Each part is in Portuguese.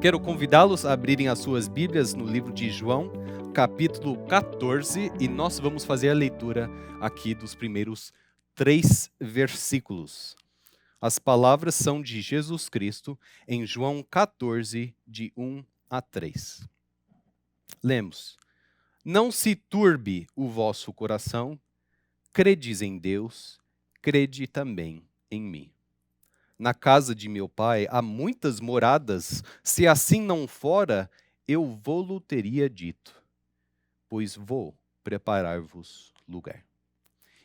Quero convidá-los a abrirem as suas Bíblias no livro de João, capítulo 14, e nós vamos fazer a leitura aqui dos primeiros 3 versículos. As palavras são de Jesus Cristo em João 14, de 1 a 3. Lemos: Não se turbe o vosso coração, credes em Deus, crede também em mim. Na casa de meu pai há muitas moradas, se assim não fora, eu vô-lo teria dito, pois vou preparar-vos lugar.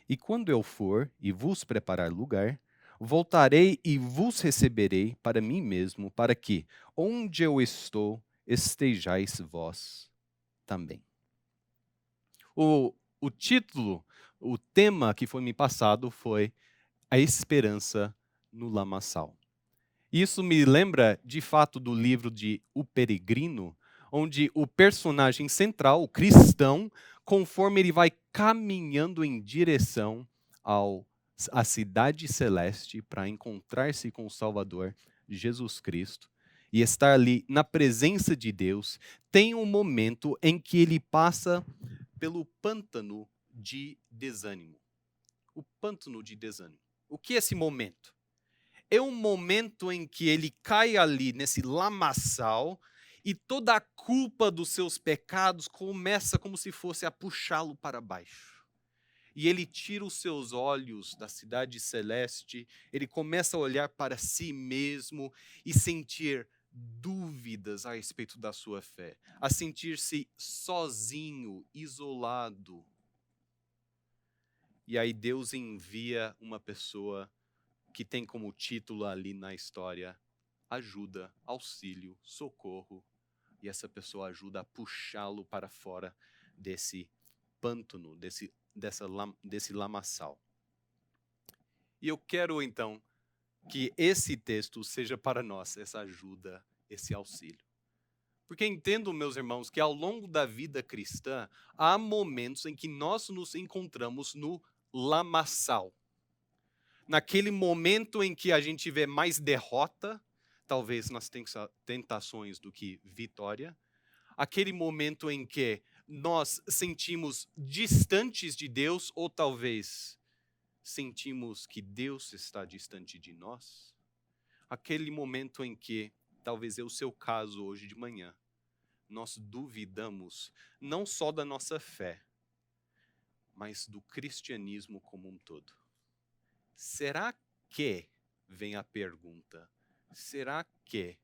E quando eu for e vos preparar lugar, voltarei e vos receberei para mim mesmo, para que, onde eu estou, estejais vós também. O título, o tema que foi me passado foi A Esperança no Lamaçal. Isso me lembra, de fato, do livro de O Peregrino, onde o personagem central, o cristão, conforme ele vai caminhando em direção à cidade celeste para encontrar-se com o Salvador, Jesus Cristo, e estar ali na presença de Deus, tem um momento em que ele passa pelo pântano de desânimo. O pântano de desânimo. O que é esse momento? É um momento em que ele cai ali nesse lamaçal e toda a culpa dos seus pecados começa como se fosse a puxá-lo para baixo. E ele tira os seus olhos da cidade celeste, ele começa a olhar para si mesmo e sentir dúvidas a respeito da sua fé, a sentir-se sozinho, isolado. E aí Deus envia uma pessoa que tem como título ali na história ajuda, auxílio, socorro, e essa pessoa ajuda a puxá-lo para fora desse pântano, desse lamaçal. E eu quero então que esse texto seja para nós essa ajuda, esse auxílio. Porque entendo, meus irmãos, que ao longo da vida cristã há momentos em que nós nos encontramos no lamaçal. Naquele momento em que a gente vê mais derrota, talvez nas tentações do que vitória, aquele momento em que nós sentimos distantes de Deus, ou talvez sentimos que Deus está distante de nós, aquele momento em que, talvez é o seu caso hoje de manhã, nós duvidamos não só da nossa fé, mas do cristianismo como um todo. Será que, vem a pergunta, será que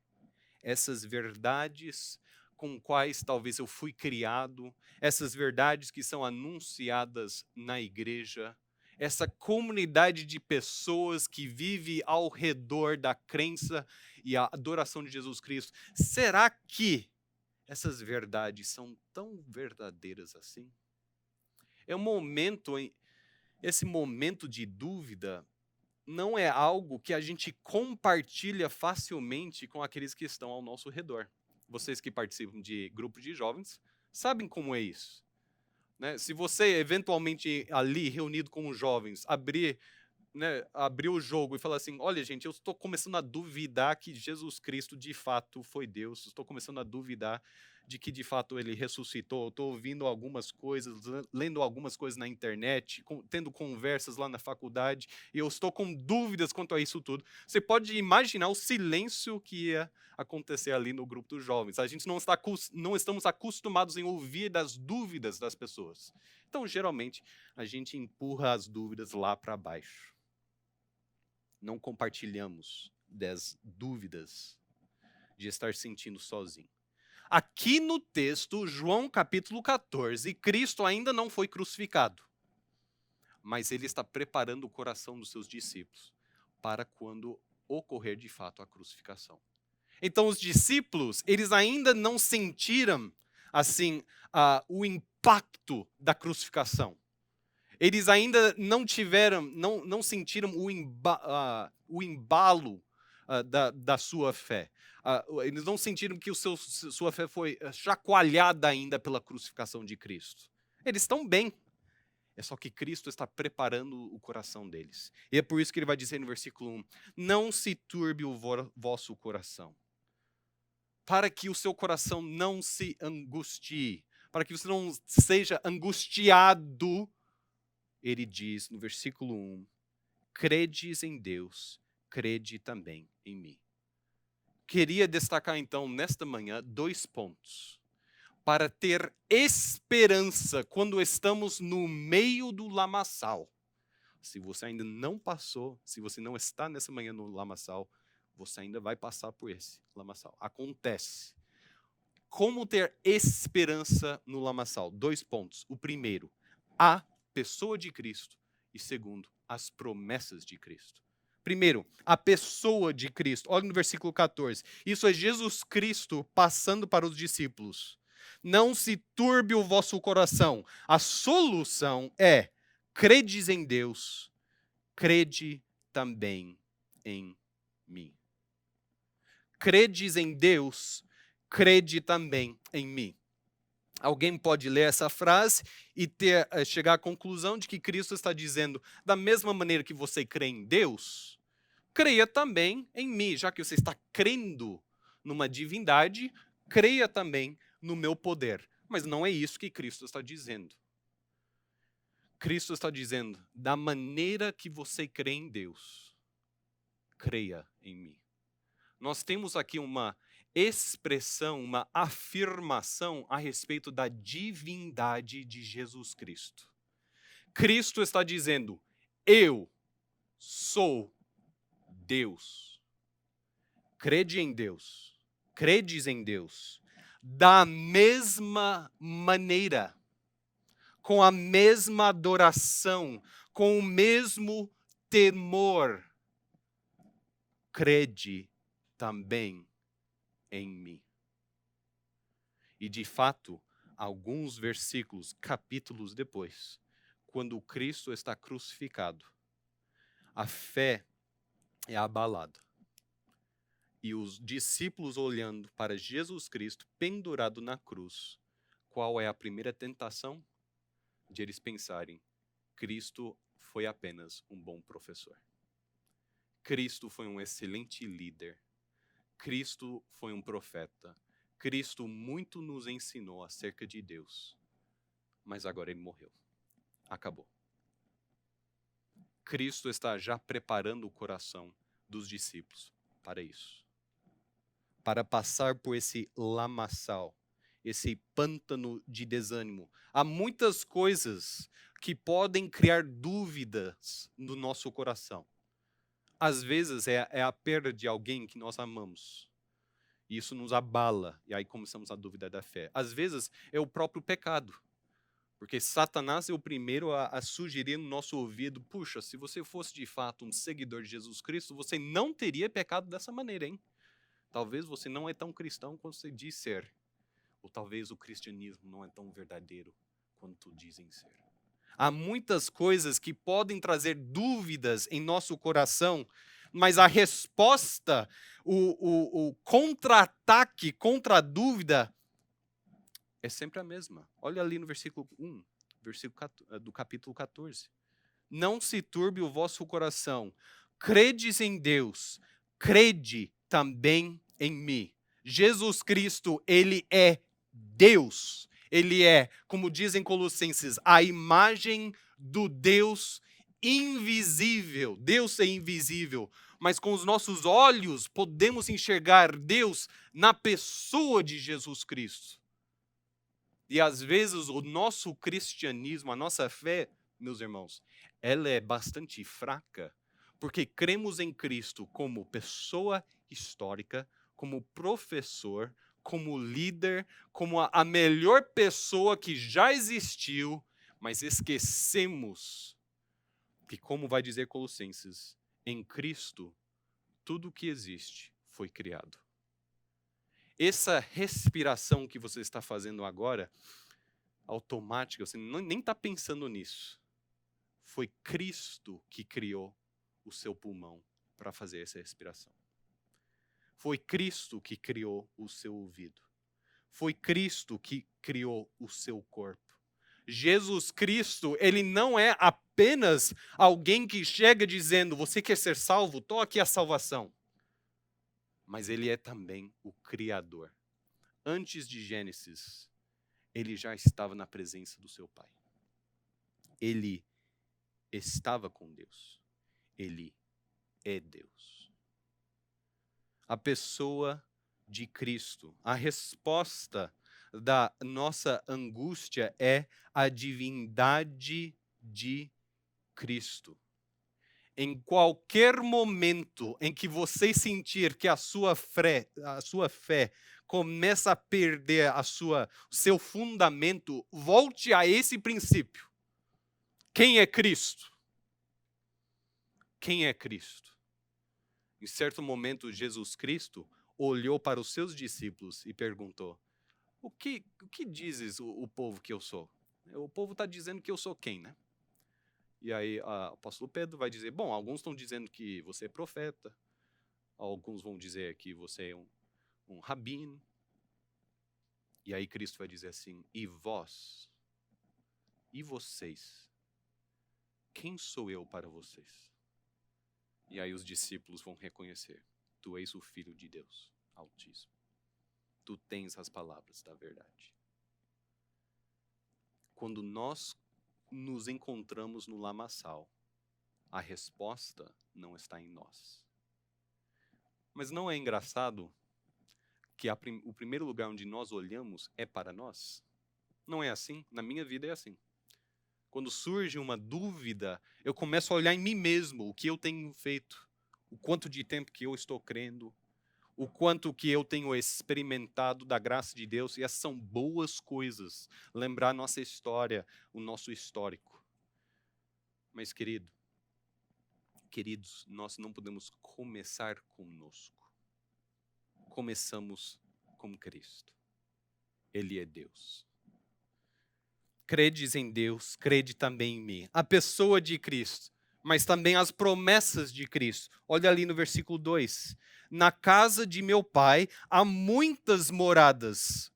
essas verdades com quais talvez eu fui criado, essas verdades que são anunciadas na igreja, essa comunidade de pessoas que vive ao redor da crença e a adoração de Jesus Cristo, será que essas verdades são tão verdadeiras assim? É um momento, esse momento de dúvida não é algo que a gente compartilha facilmente com aqueles que estão ao nosso redor. Vocês que participam de grupos de jovens sabem como é isso, né? Se você eventualmente ali reunido com os jovens abrir o jogo e falar assim, olha gente, eu estou começando a duvidar que Jesus Cristo de fato foi Deus, estou começando a duvidar de que de fato ele ressuscitou, estou ouvindo algumas coisas, lendo algumas coisas na internet, tendo conversas lá na faculdade, e eu estou com dúvidas quanto a isso tudo. Você pode imaginar o silêncio que ia acontecer ali no grupo dos jovens. A gente não estamos acostumados em ouvir das dúvidas das pessoas. Então, geralmente, a gente empurra as dúvidas lá para baixo. Não compartilhamos das dúvidas de estar sentindo sozinho. Aqui no texto, João capítulo 14, Cristo ainda não foi crucificado, mas ele está preparando o coração dos seus discípulos para quando ocorrer de fato a crucificação. Então os discípulos, eles ainda não sentiram assim o impacto da crucificação. Eles ainda não sentiram o embalo da sua fé. Eles não sentiram que sua fé foi chacoalhada ainda pela crucificação de Cristo. Eles estão bem. É só que Cristo está preparando o coração deles. E é por isso que ele vai dizer no versículo 1, não se turbe o vosso coração. para que o seu coração não se angustie, para que você não seja angustiado, ele diz no versículo 1, credes em Deus, crede também em mim. Queria destacar então nesta manhã 2 pontos. Para ter esperança quando estamos no meio do lamaçal. Se você ainda não passou, se você não está nessa manhã no lamaçal, você ainda vai passar por esse lamaçal. Acontece. Como ter esperança no lamaçal? 2 pontos. O primeiro, a pessoa de Cristo. E segundo, as promessas de Cristo. Primeiro, a pessoa de Cristo. Olha no versículo 14. Isso é Jesus Cristo passando para os discípulos. Não se turbe o vosso coração. A solução é: credes em Deus, crede também em mim. Credes em Deus, crede também em mim. Alguém pode ler essa frase e chegar à conclusão de que Cristo está dizendo, da mesma maneira que você crê em Deus, creia também em mim. Já que você está crendo numa divindade, creia também no meu poder. Mas não é isso que Cristo está dizendo. Cristo está dizendo, da maneira que você crê em Deus, creia em mim. Nós temos aqui uma expressão, uma afirmação a respeito da divindade de Jesus Cristo. Cristo está dizendo, eu sou Deus. Crede em Deus. Credes em Deus. Da mesma maneira, com a mesma adoração, com o mesmo temor, crede também em mim. E de fato, alguns versículos, capítulos depois, quando Cristo está crucificado, a fé é abalada. E os discípulos olhando para Jesus Cristo pendurado na cruz, qual é a primeira tentação? De eles pensarem, Cristo foi apenas um bom professor. Cristo foi um excelente líder. Cristo foi um profeta. Cristo muito nos ensinou acerca de Deus. Mas agora ele morreu. Acabou. Cristo está já preparando o coração dos discípulos para isso. Para passar por esse lamaçal, esse pântano de desânimo. Há muitas coisas que podem criar dúvidas no nosso coração. Às vezes é a perda de alguém que nós amamos. E isso nos abala, e aí começamos a dúvida da fé. Às vezes é o próprio pecado. Porque Satanás é o primeiro a sugerir no nosso ouvido, puxa, se você fosse de fato um seguidor de Jesus Cristo, você não teria pecado dessa maneira, hein? Talvez você não é tão cristão quanto você diz ser. Ou talvez o cristianismo não é tão verdadeiro quanto dizem ser. Há muitas coisas que podem trazer dúvidas em nosso coração, mas a resposta, o contra-ataque contra a dúvida é sempre a mesma. Olha ali no versículo 1, do capítulo 14. Não se turbe o vosso coração. Credes em Deus, crede também em mim. Jesus Cristo, ele é Deus. Ele é, como dizem Colossenses, a imagem do Deus invisível. Deus é invisível, mas com os nossos olhos podemos enxergar Deus na pessoa de Jesus Cristo. E às vezes o nosso cristianismo, a nossa fé, meus irmãos, ela é bastante fraca, porque cremos em Cristo como pessoa histórica, como professor, como líder, como a melhor pessoa que já existiu, mas esquecemos que, como vai dizer Colossenses, em Cristo tudo que existe foi criado. Essa respiração que você está fazendo agora, automática, você nem está pensando nisso. Foi Cristo que criou o seu pulmão para fazer essa respiração. Foi Cristo que criou o seu ouvido. Foi Cristo que criou o seu corpo. Jesus Cristo, ele não é apenas alguém que chega dizendo, você quer ser salvo? Estou aqui a salvação. Mas ele é também o Criador antes de Gênesis, ele já estava na presença do seu Pai. Ele estava com Deus. Ele é Deus. A pessoa de Cristo, a resposta da nossa angústia é a divindade de Cristo. Em qualquer momento em que você sentir que a sua fé começa a perder o seu fundamento, volte a esse princípio. Quem é Cristo? Quem é Cristo? Em certo momento, Jesus Cristo olhou para os seus discípulos e perguntou: o que dizes o povo que eu sou? O povo está dizendo que eu sou quem, né? E aí o apóstolo Pedro vai dizer, bom, alguns estão dizendo que você é profeta, alguns vão dizer que você é um rabino. E aí Cristo vai dizer assim, e vós? E vocês? Quem sou eu para vocês? E aí os discípulos vão reconhecer, tu és o Filho de Deus Altíssimo. Tu tens as palavras da verdade. Quando nós nos encontramos no lamaçal, a resposta não está em nós. Mas não é engraçado que o primeiro lugar onde nós olhamos é para nós? Não é assim? Na minha vida é assim. Quando surge uma dúvida, eu começo a olhar em mim mesmo, o que eu tenho feito, o quanto de tempo que eu estou crendo, o quanto que eu tenho experimentado da graça de Deus, e essas são boas coisas. Lembrar nossa história, o nosso histórico. Mas, queridos, nós não podemos começar conosco. Começamos com Cristo. Ele é Deus. Credes em Deus, crede também em mim. A pessoa de Cristo, mas também as promessas de Cristo. Olha ali no versículo 2. Na casa de meu Pai há muitas moradas.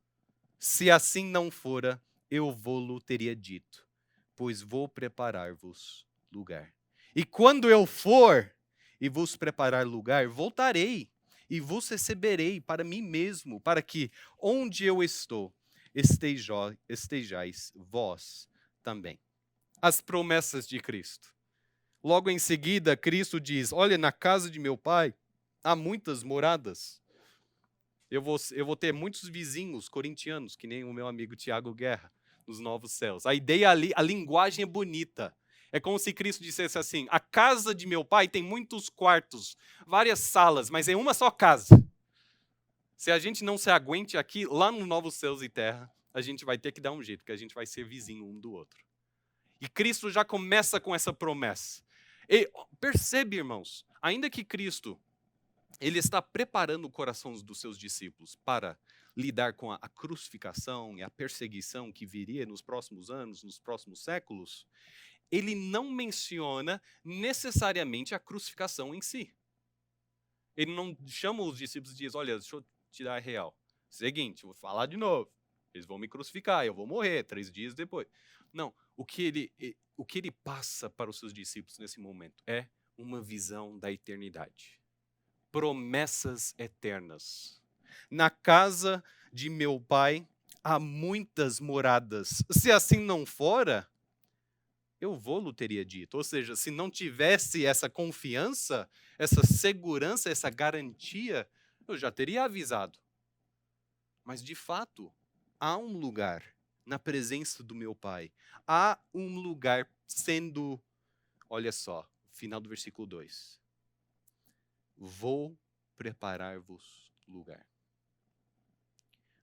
Se assim não fora, eu vou-lo teria dito, pois vou preparar-vos lugar. E quando eu for e vos preparar lugar, voltarei e vos receberei para mim mesmo, para que onde eu estou, estejais vós também. As promessas de Cristo. Logo em seguida, Cristo diz, olha, na casa de meu Pai há muitas moradas. Eu vou ter muitos vizinhos corintianos, que nem o meu amigo Tiago Guerra, nos novos céus. A ideia ali, a linguagem é bonita. É como se Cristo dissesse assim, a casa de meu Pai tem muitos quartos, várias salas, mas é uma só casa. Se a gente não se aguente aqui, lá no novos céus e terra, a gente vai ter que dar um jeito, porque a gente vai ser vizinho um do outro. E Cristo já começa com essa promessa. E percebe, irmãos, ainda que Cristo ele está preparando o coração dos seus discípulos para lidar com a crucificação e a perseguição que viria nos próximos anos, nos próximos séculos, ele não menciona necessariamente a crucificação em si. Ele não chama os discípulos e diz, olha, deixa eu te dar a real. Seguinte, vou falar de novo. Eles vão me crucificar, eu vou morrer 3 dias depois. Não, o que ele passa para os seus discípulos nesse momento é uma visão da eternidade. Promessas eternas. Na casa de meu Pai há muitas moradas. Se assim não fora, eu vou-lo teria dito. Ou seja, se não tivesse essa confiança, essa segurança, essa garantia, eu já teria avisado. Mas, de fato, há um lugar na presença do meu Pai. Há um lugar sendo, olha só, final do versículo 2. Vou preparar-vos lugar.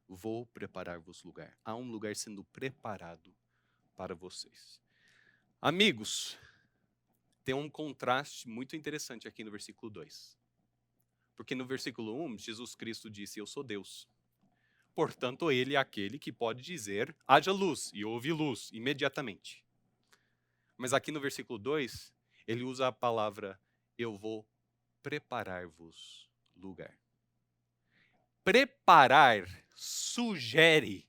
Vou preparar-vos lugar. Há um lugar sendo preparado para vocês. Amigos, tem um contraste muito interessante aqui no versículo 2. Porque no versículo 1, Jesus Cristo disse, eu sou Deus. Portanto, ele é aquele que pode dizer, haja luz, e houve luz imediatamente. Mas aqui no versículo 2, ele usa a palavra, eu vou preparar-vos lugar. Preparar sugere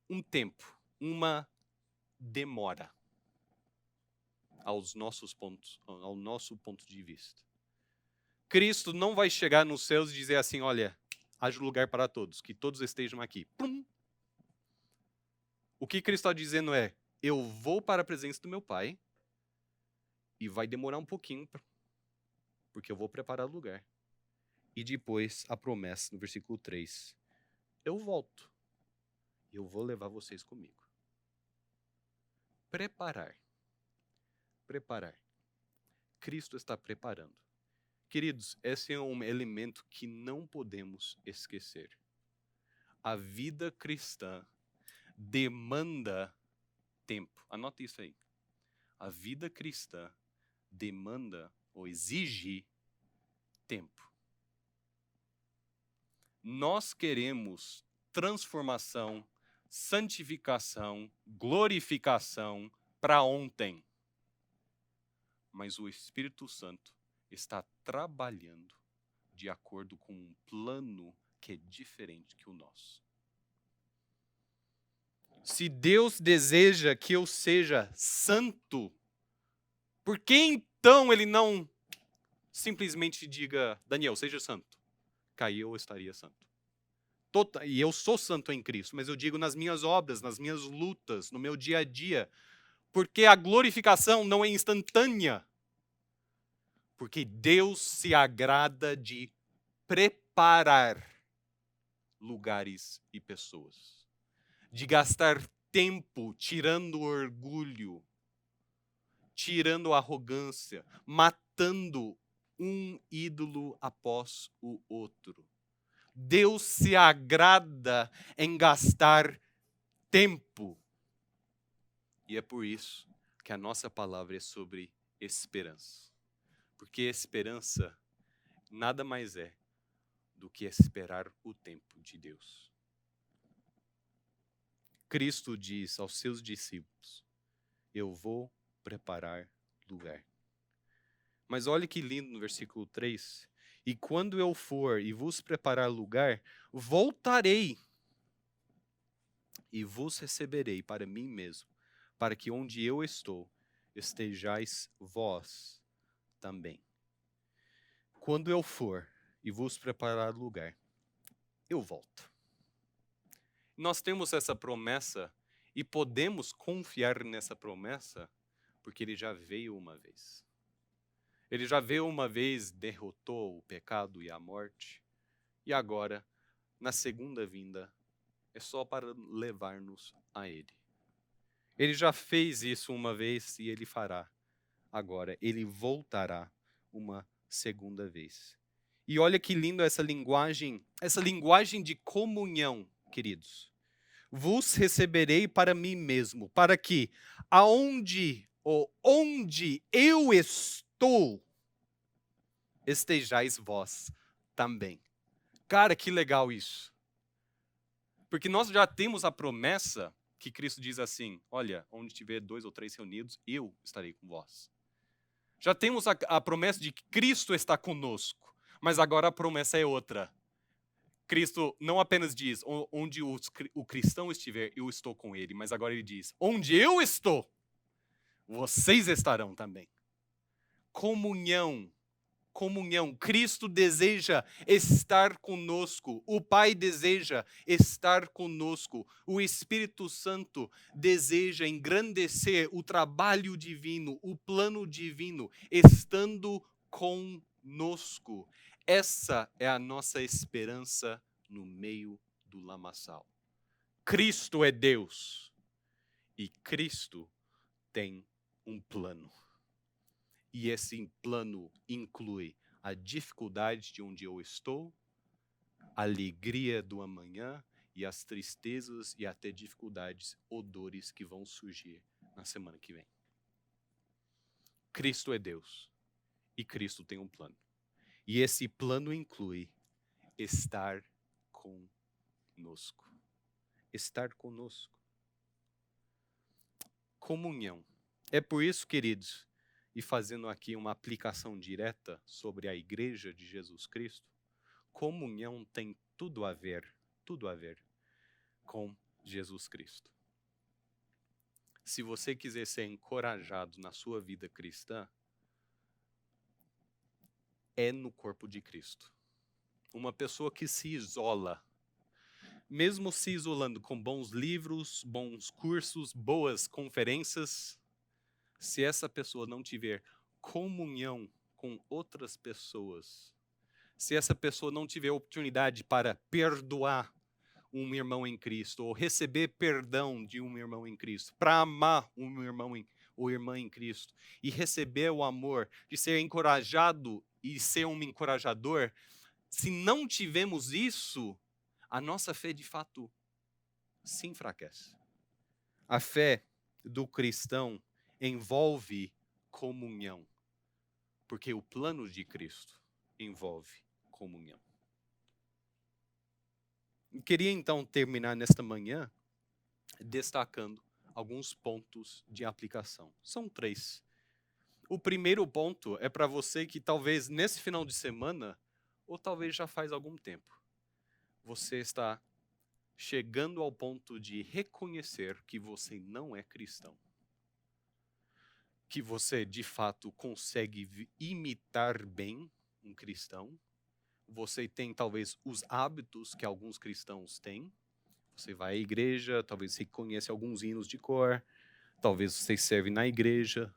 um tempo, uma demora ao nosso ponto de vista. Cristo não vai chegar nos céus e dizer assim, olha, haja lugar para todos, que todos estejam aqui. Pum! O que Cristo está dizendo é, eu vou para a presença do meu Pai e vai demorar um pouquinho, porque eu vou preparar o lugar. E depois a promessa no versículo 3, eu volto e eu vou levar vocês comigo. Preparar. Cristo está preparando. Queridos, esse é um elemento que não podemos esquecer. A vida cristã demanda tempo. Anota isso aí. A vida cristã demanda ou exige tempo. Nós queremos transformação, santificação, glorificação para ontem. Mas o Espírito Santo está trabalhando de acordo com um plano que é diferente que o nosso. Se Deus deseja que eu seja santo, por que então Ele não simplesmente diga, Daniel, seja santo? Aí eu estaria santo. E eu sou santo em Cristo, mas eu digo nas minhas obras, nas minhas lutas, no meu dia a dia, porque a glorificação não é instantânea. Porque Deus se agrada de preparar lugares e pessoas. De gastar tempo tirando o orgulho, tirando a arrogância, matando um ídolo após o outro. Deus se agrada em gastar tempo. E é por isso que a nossa palavra é sobre esperança. Porque esperança nada mais é do que esperar o tempo de Deus. Cristo diz aos seus discípulos, eu vou preparar lugar. Mas olha que lindo no versículo 3. E quando eu for e vos preparar lugar, voltarei e vos receberei para mim mesmo, para que onde eu estou, estejais vós também. Quando eu for e vos preparar lugar, eu volto. Nós temos essa promessa e podemos confiar nessa promessa porque ele já veio uma vez. Ele já veio uma vez, derrotou o pecado e a morte, e agora, na segunda vinda, é só para levar-nos a ele. Ele já fez isso uma vez e ele fará. Agora, ele voltará uma segunda vez. E olha que lindo essa linguagem de comunhão, queridos. Vos receberei para mim mesmo, para que onde eu estou, estejais vós também. Cara, que legal isso. Porque nós já temos a promessa que Cristo diz assim, olha, onde tiver 2 ou 3 reunidos, eu estarei com vós. Já temos a promessa de que Cristo está conosco, mas agora a promessa é outra. Cristo não apenas diz, onde o cristão estiver, eu estou com ele, mas agora ele diz, onde eu estou, vocês estarão também. Comunhão. Cristo deseja estar conosco. O Pai deseja estar conosco. O Espírito Santo deseja engrandecer o trabalho divino, o plano divino, estando conosco. Essa é a nossa esperança no meio do lamaçal. Cristo é Deus e Cristo tem um plano. E esse plano inclui a dificuldade de onde eu estou, a alegria do amanhã e as tristezas e até dificuldades ou dores que vão surgir na semana que vem. Cristo é Deus e Cristo tem um plano. E esse plano inclui estar conosco. Estar conosco. Comunhão. É por isso, queridos, e fazendo aqui uma aplicação direta sobre a Igreja de Jesus Cristo, comunhão tem tudo a ver com Jesus Cristo. Se você quiser ser encorajado na sua vida cristã, é no corpo de Cristo. uma pessoa que se isola, mesmo se isolando com bons livros, bons cursos, boas conferências, se essa pessoa não tiver comunhão com outras pessoas, se essa pessoa não tiver oportunidade para perdoar um irmão em Cristo, ou receber perdão de um irmão em Cristo, para amar um irmão ou irmã em Cristo, e receber o amor, de ser encorajado e ser um encorajador, se não tivermos isso, a nossa fé de fato se enfraquece. A fé do cristão envolve comunhão, porque o plano de Cristo envolve comunhão. Eu queria então terminar nesta manhã destacando alguns pontos de aplicação. São 3. O primeiro ponto é para você que talvez nesse final de semana, ou talvez já faz algum tempo, você está chegando ao ponto de reconhecer que você não é cristão. Que você, de fato, consegue imitar bem um cristão. Você tem, talvez, os hábitos que alguns cristãos têm. Você vai à igreja, talvez você conhece alguns hinos de cor. Talvez você serve na igreja.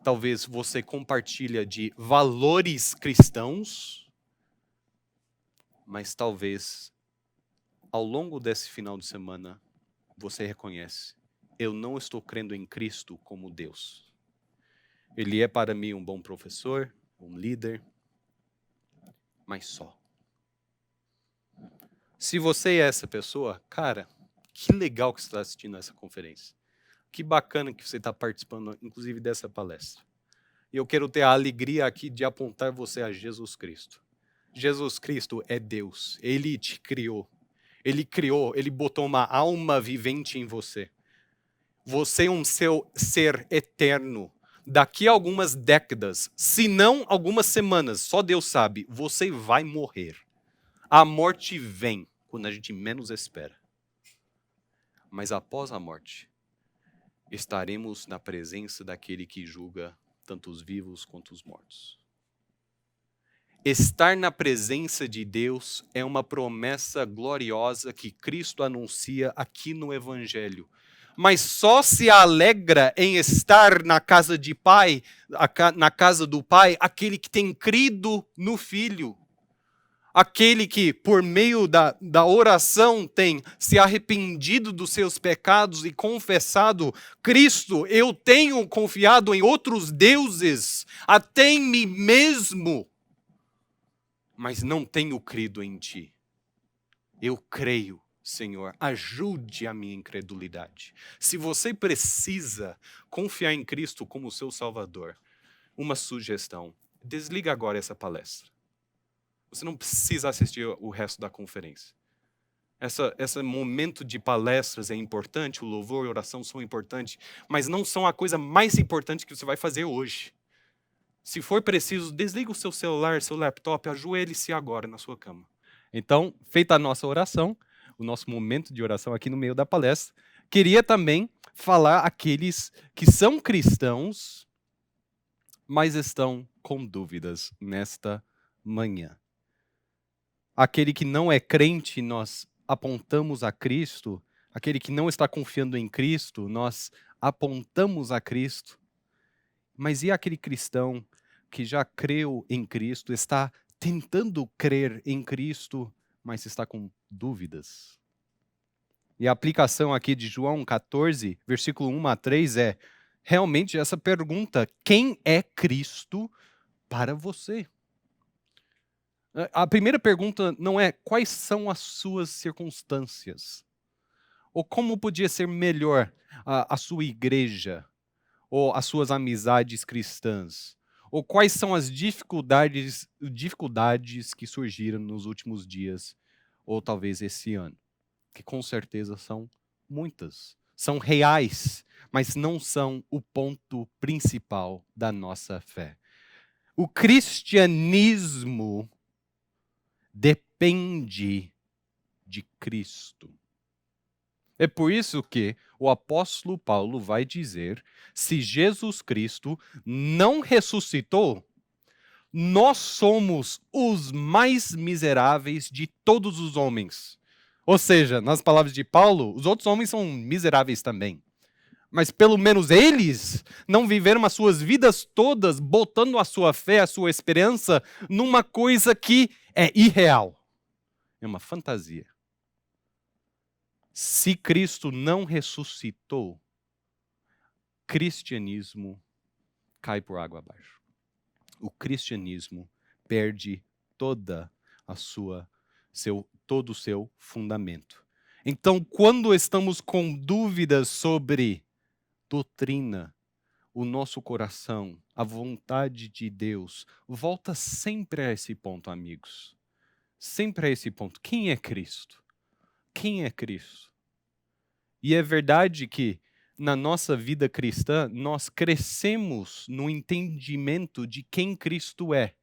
Talvez você compartilha de valores cristãos. Mas talvez, ao longo desse final de semana, você reconhece: eu não estou crendo em Cristo como Deus. Ele é para mim um bom professor, um líder, mas só. Se você é essa pessoa, cara, que legal que você está assistindo essa conferência. Que bacana que você está participando, inclusive, dessa palestra. E eu quero ter a alegria aqui de apontar você a Jesus Cristo. Jesus Cristo é Deus. Ele te criou. Ele botou uma alma vivente em você. Você é um ser eterno. Daqui a algumas décadas, se não algumas semanas, só Deus sabe, você vai morrer. A morte vem quando a gente menos espera. Mas após a morte, estaremos na presença daquele que julga tanto os vivos quanto os mortos. Estar na presença de Deus é uma promessa gloriosa que Cristo anuncia aqui no Evangelho. Mas só se alegra em estar na casa de Pai, na casa do Pai, aquele que tem crido no Filho. Aquele que, por meio da oração, tem se arrependido dos seus pecados e confessado: Cristo, eu tenho confiado em outros deuses, até em mim mesmo, mas não tenho crido em Ti. Eu creio, Senhor, ajude a minha incredulidade. Se você precisa confiar em Cristo como seu Salvador, uma sugestão: desliga agora essa palestra. Você não precisa assistir o resto da conferência. Esse momento de palestras é importante, o louvor e a oração são importantes, mas não são a coisa mais importante que você vai fazer hoje. Se for preciso, desliga o seu celular, seu laptop, ajoelhe-se agora na sua cama. Então, feita a nossa oração, o nosso momento de oração aqui no meio da palestra, queria também falar àqueles que são cristãos, mas estão com dúvidas nesta manhã. Aquele que não é crente, nós apontamos a Cristo. Aquele que não está confiando em Cristo, nós apontamos a Cristo. Mas e aquele cristão que já creu em Cristo, está tentando crer em Cristo, mas está com dúvidas? E a aplicação aqui de João 14, versículo 1 a 3 é realmente essa pergunta: quem é Cristo para você? A primeira pergunta não é quais são as suas circunstâncias, ou como podia ser melhor a sua igreja, ou as suas amizades cristãs, ou quais são as dificuldades que surgiram nos últimos dias, ou talvez esse ano, que com certeza são muitas, são reais, mas não são o ponto principal da nossa fé. O cristianismo depende de Cristo. É por isso que o apóstolo Paulo vai dizer: se Jesus Cristo não ressuscitou, Nós somos os mais miseráveis de todos os homens. Ou seja, nas palavras de Paulo, os outros homens são miseráveis também. Mas pelo menos eles não viveram as suas vidas todas botando a sua fé, a sua esperança numa coisa que é irreal. É uma fantasia. Se Cristo não ressuscitou, cristianismo cai por água abaixo. O cristianismo perde toda a todo o seu fundamento. Então, quando estamos com dúvidas sobre doutrina, o nosso coração, a vontade de Deus, volta sempre a esse ponto, amigos. Sempre a esse ponto. Quem é Cristo? Quem é Cristo? E é verdade que na nossa vida cristã, nós crescemos no entendimento de quem Cristo é.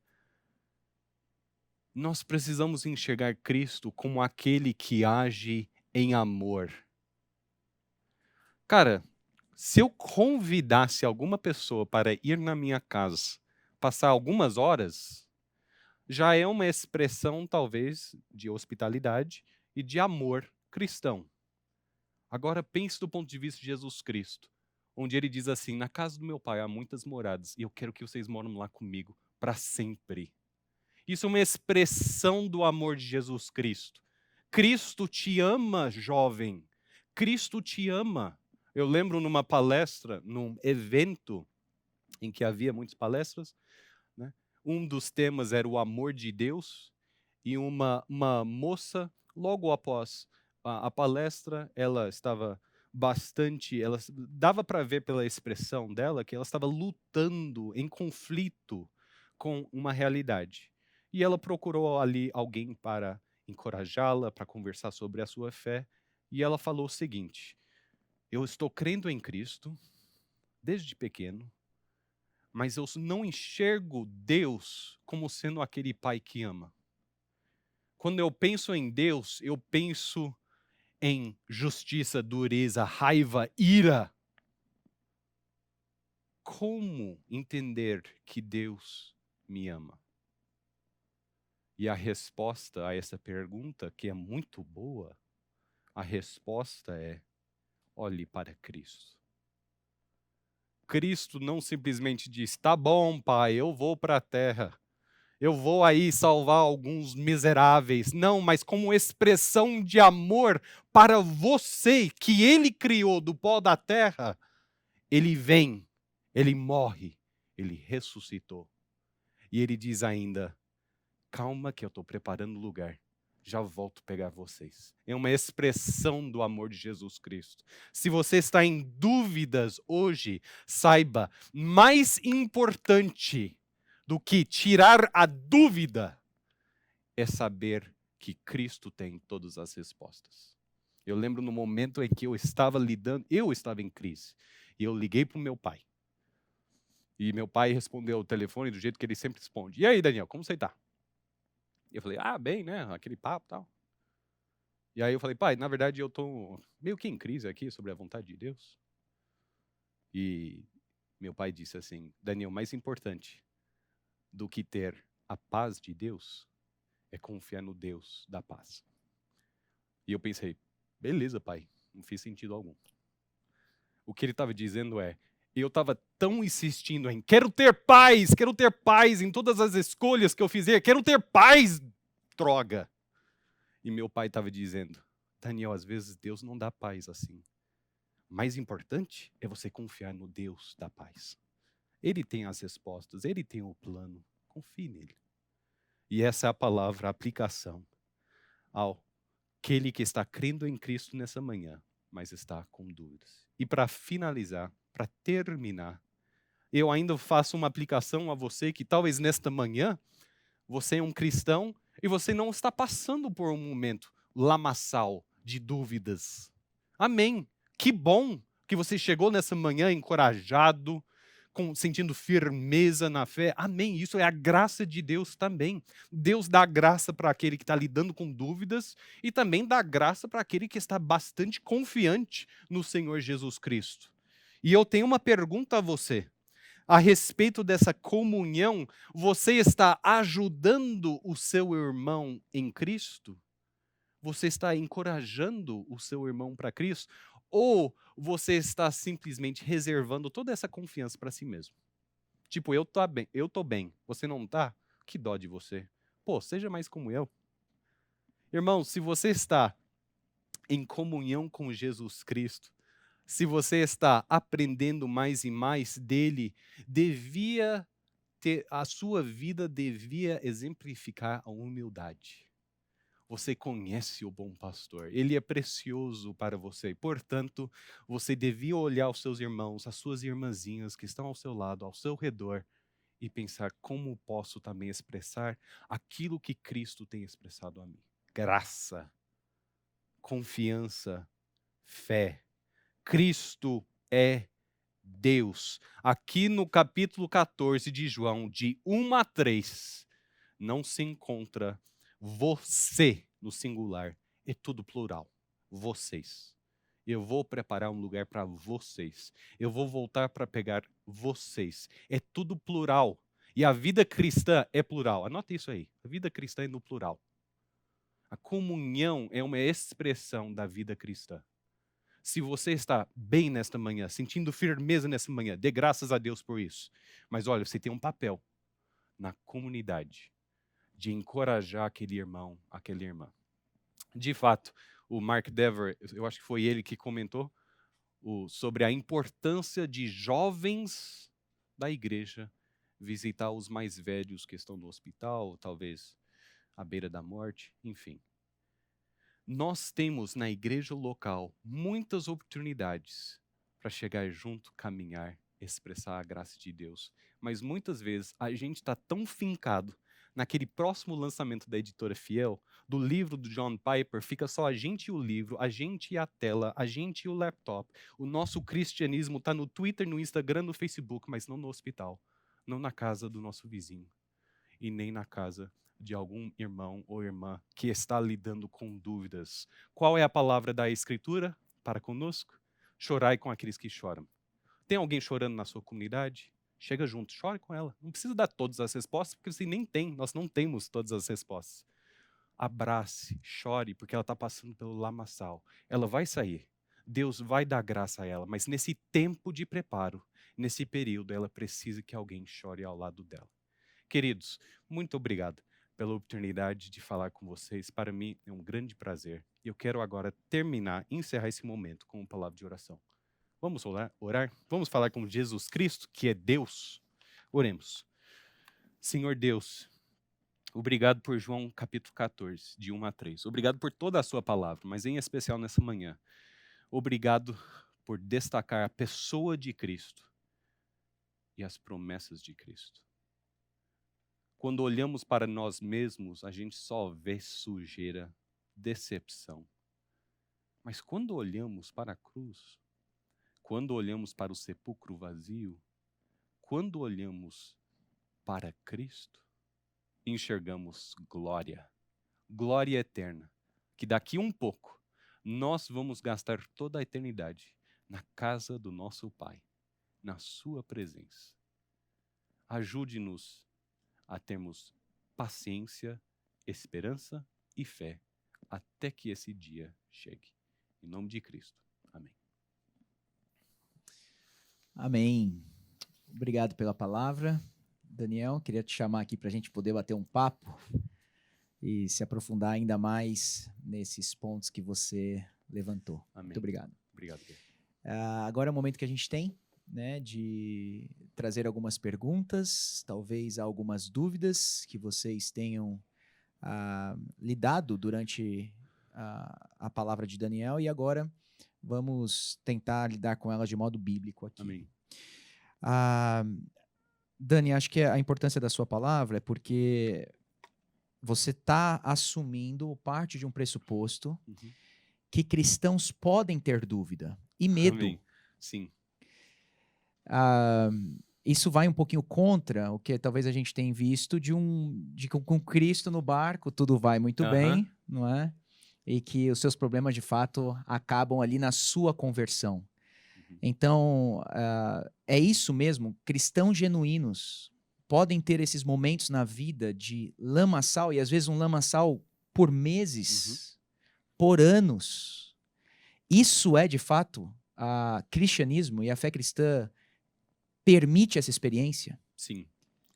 Nós precisamos enxergar Cristo como aquele que age em amor. Cara, se eu convidasse alguma pessoa para ir na minha casa, passar algumas horas, já é uma expressão, talvez, de hospitalidade e de amor cristão. Agora pense do ponto de vista de Jesus Cristo, onde ele diz assim: na casa do meu pai há muitas moradas e eu quero que vocês moram lá comigo para sempre. Isso é uma expressão do amor de Jesus Cristo. Cristo te ama, jovem. Cristo te ama. Eu lembro numa palestra, num evento em que havia muitas palestras, né? Um dos temas era o amor de Deus, e uma moça, logo após a palestra, ela estava ela dava para ver pela expressão dela que ela estava lutando em conflito com uma realidade. E ela procurou ali alguém para encorajá-la, para conversar sobre a sua fé, e ela falou o seguinte: eu estou crendo em Cristo desde pequeno, mas eu não enxergo Deus como sendo aquele pai que ama. Quando eu penso em Deus, eu penso em justiça, dureza, raiva, ira. Como entender que Deus me ama? E a resposta a essa pergunta, que é muito boa, a resposta é: olhe para Cristo. Cristo não simplesmente diz: tá bom, pai, eu vou para a terra. Eu vou aí salvar alguns miseráveis. Não, mas como expressão de amor para você, que ele criou do pó da terra, ele vem, ele morre, ele ressuscitou. E ele diz ainda: calma que eu estou preparando o lugar. Já volto pegar vocês. É uma expressão do amor de Jesus Cristo. Se você está em dúvidas hoje, saiba, mais importante do que tirar a dúvida é saber que Cristo tem todas as respostas. Eu lembro no momento em que eu estava em crise, e eu liguei para o meu pai. E meu pai respondeu o telefone do jeito que ele sempre responde: e aí, Daniel, como você está? Eu falei: bem, né, aquele papo e tal. E aí eu falei: pai, na verdade eu estou meio que em crise aqui sobre a vontade de Deus. E meu pai disse assim: Daniel, mais importante do que ter a paz de Deus é confiar no Deus da paz. E eu pensei: beleza, pai, não fez sentido algum. O que ele estava dizendo é: eu estava tão insistindo em quero ter paz em todas as escolhas que eu fizer, quero ter paz, droga. E meu pai estava dizendo: Daniel, às vezes Deus não dá paz assim. Mais importante é você confiar no Deus da paz. Ele tem as respostas, ele tem o plano, confie nele. E essa é a palavra, a aplicação ao aquele que está crendo em Cristo nessa manhã, mas está com dúvidas. E para finalizar, para terminar, eu ainda faço uma aplicação a você que talvez nesta manhã você é um cristão e você não está passando por um momento lamaçal de dúvidas. Amém. Que bom que você chegou nessa manhã encorajado, sentindo firmeza na fé. Amém. Isso é a graça de Deus também. Deus dá graça para aquele que está lidando com dúvidas e também dá graça para aquele que está bastante confiante no Senhor Jesus Cristo. E eu tenho uma pergunta a você. a respeito dessa comunhão, você está ajudando o seu irmão em Cristo? Você está encorajando o seu irmão para Cristo? Ou você está simplesmente reservando toda essa confiança para si mesmo? Tipo, eu tô bem, você não tá? Que dó de você. Pô, seja mais como eu. Irmão, se você está em comunhão com Jesus Cristo, se você está aprendendo mais e mais dele, a sua vida devia exemplificar a humildade. Você conhece o bom pastor, ele é precioso para você. Portanto, você devia olhar os seus irmãos, as suas irmãzinhas que estão ao seu lado, ao seu redor, e pensar como posso também expressar aquilo que Cristo tem expressado a mim. Graça, confiança, fé. Cristo é Deus. Aqui no capítulo 14 de João, de 1 a 3, não se encontra você no singular, é tudo plural. Vocês. Eu vou preparar um lugar para vocês. Eu vou voltar para pegar vocês. É tudo plural. E a vida cristã é plural. Anota isso aí. A vida cristã é no plural. A comunhão é uma expressão da vida cristã. Se você está bem nesta manhã, sentindo firmeza nessa manhã, dê graças a Deus por isso. Mas olha, você tem um papel na comunidade de encorajar aquele irmão, aquela irmã. De fato, o Mark Dever, eu acho que foi ele que comentou sobre a importância de jovens da igreja visitar os mais velhos que estão no hospital, talvez à beira da morte, enfim. Nós temos na igreja local muitas oportunidades para chegar junto, caminhar, expressar a graça de Deus. Mas muitas vezes a gente está tão fincado naquele próximo lançamento da editora Fiel, do livro do John Piper, fica só a gente e o livro, a gente e a tela, a gente e o laptop. O nosso cristianismo está no Twitter, no Instagram, no Facebook, mas não no hospital, não na casa do nosso vizinho e nem na casa de algum irmão ou irmã que está lidando com dúvidas. Qual é a palavra da Escritura para conosco? Chorai com aqueles que choram. Tem alguém chorando na sua comunidade? Chega junto, chore com ela. Não precisa dar todas as respostas, porque você nem tem, nós não temos todas as respostas. Abrace, chore, porque ela está passando pelo lamaçal. Ela vai sair. Deus vai dar graça a ela, mas nesse tempo de preparo, nesse período, ela precisa que alguém chore ao lado dela. Queridos, muito obrigado pela oportunidade de falar com vocês. Para mim é um grande prazer. E eu quero agora encerrar esse momento com uma palavra de oração. Vamos orar? Vamos falar com Jesus Cristo, que é Deus? Oremos. Senhor Deus, obrigado por João capítulo 14, de 1 a 3. Obrigado por toda a sua palavra, mas em especial nessa manhã. Obrigado por destacar a pessoa de Cristo e as promessas de Cristo. Quando olhamos para nós mesmos, a gente só vê sujeira, decepção. Mas quando olhamos para a cruz, quando olhamos para o sepulcro vazio, quando olhamos para Cristo, enxergamos glória, glória eterna, que daqui um pouco nós vamos gastar toda a eternidade na casa do nosso Pai, na sua presença. Ajude-nos a termos paciência, esperança e fé até que esse dia chegue. Em nome de Cristo. Amém. Amém. Obrigado pela palavra, Daniel. Queria te chamar aqui para a gente poder bater um papo e se aprofundar ainda mais nesses pontos que você levantou. Amém. Muito obrigado. Obrigado. Agora é o momento que a gente tem, né, de trazer algumas perguntas, talvez algumas dúvidas que vocês tenham lidado durante a palavra de Daniel, e agora vamos tentar lidar com elas de modo bíblico aqui. Amém. Dani, acho que a importância da sua palavra é porque você está assumindo parte de um pressuposto que cristãos podem ter dúvida e medo. Amém. Sim. Isso vai um pouquinho contra o que talvez a gente tenha visto de com Cristo no barco tudo vai muito bem, não é? E que os seus problemas de fato acabam ali na sua conversão. Então, é isso mesmo. Cristãos genuínos podem ter esses momentos na vida de lamaçal, e às vezes um lamaçal por meses, por anos. Isso é, de fato, a cristianismo e a fé cristã permite essa experiência? Sim,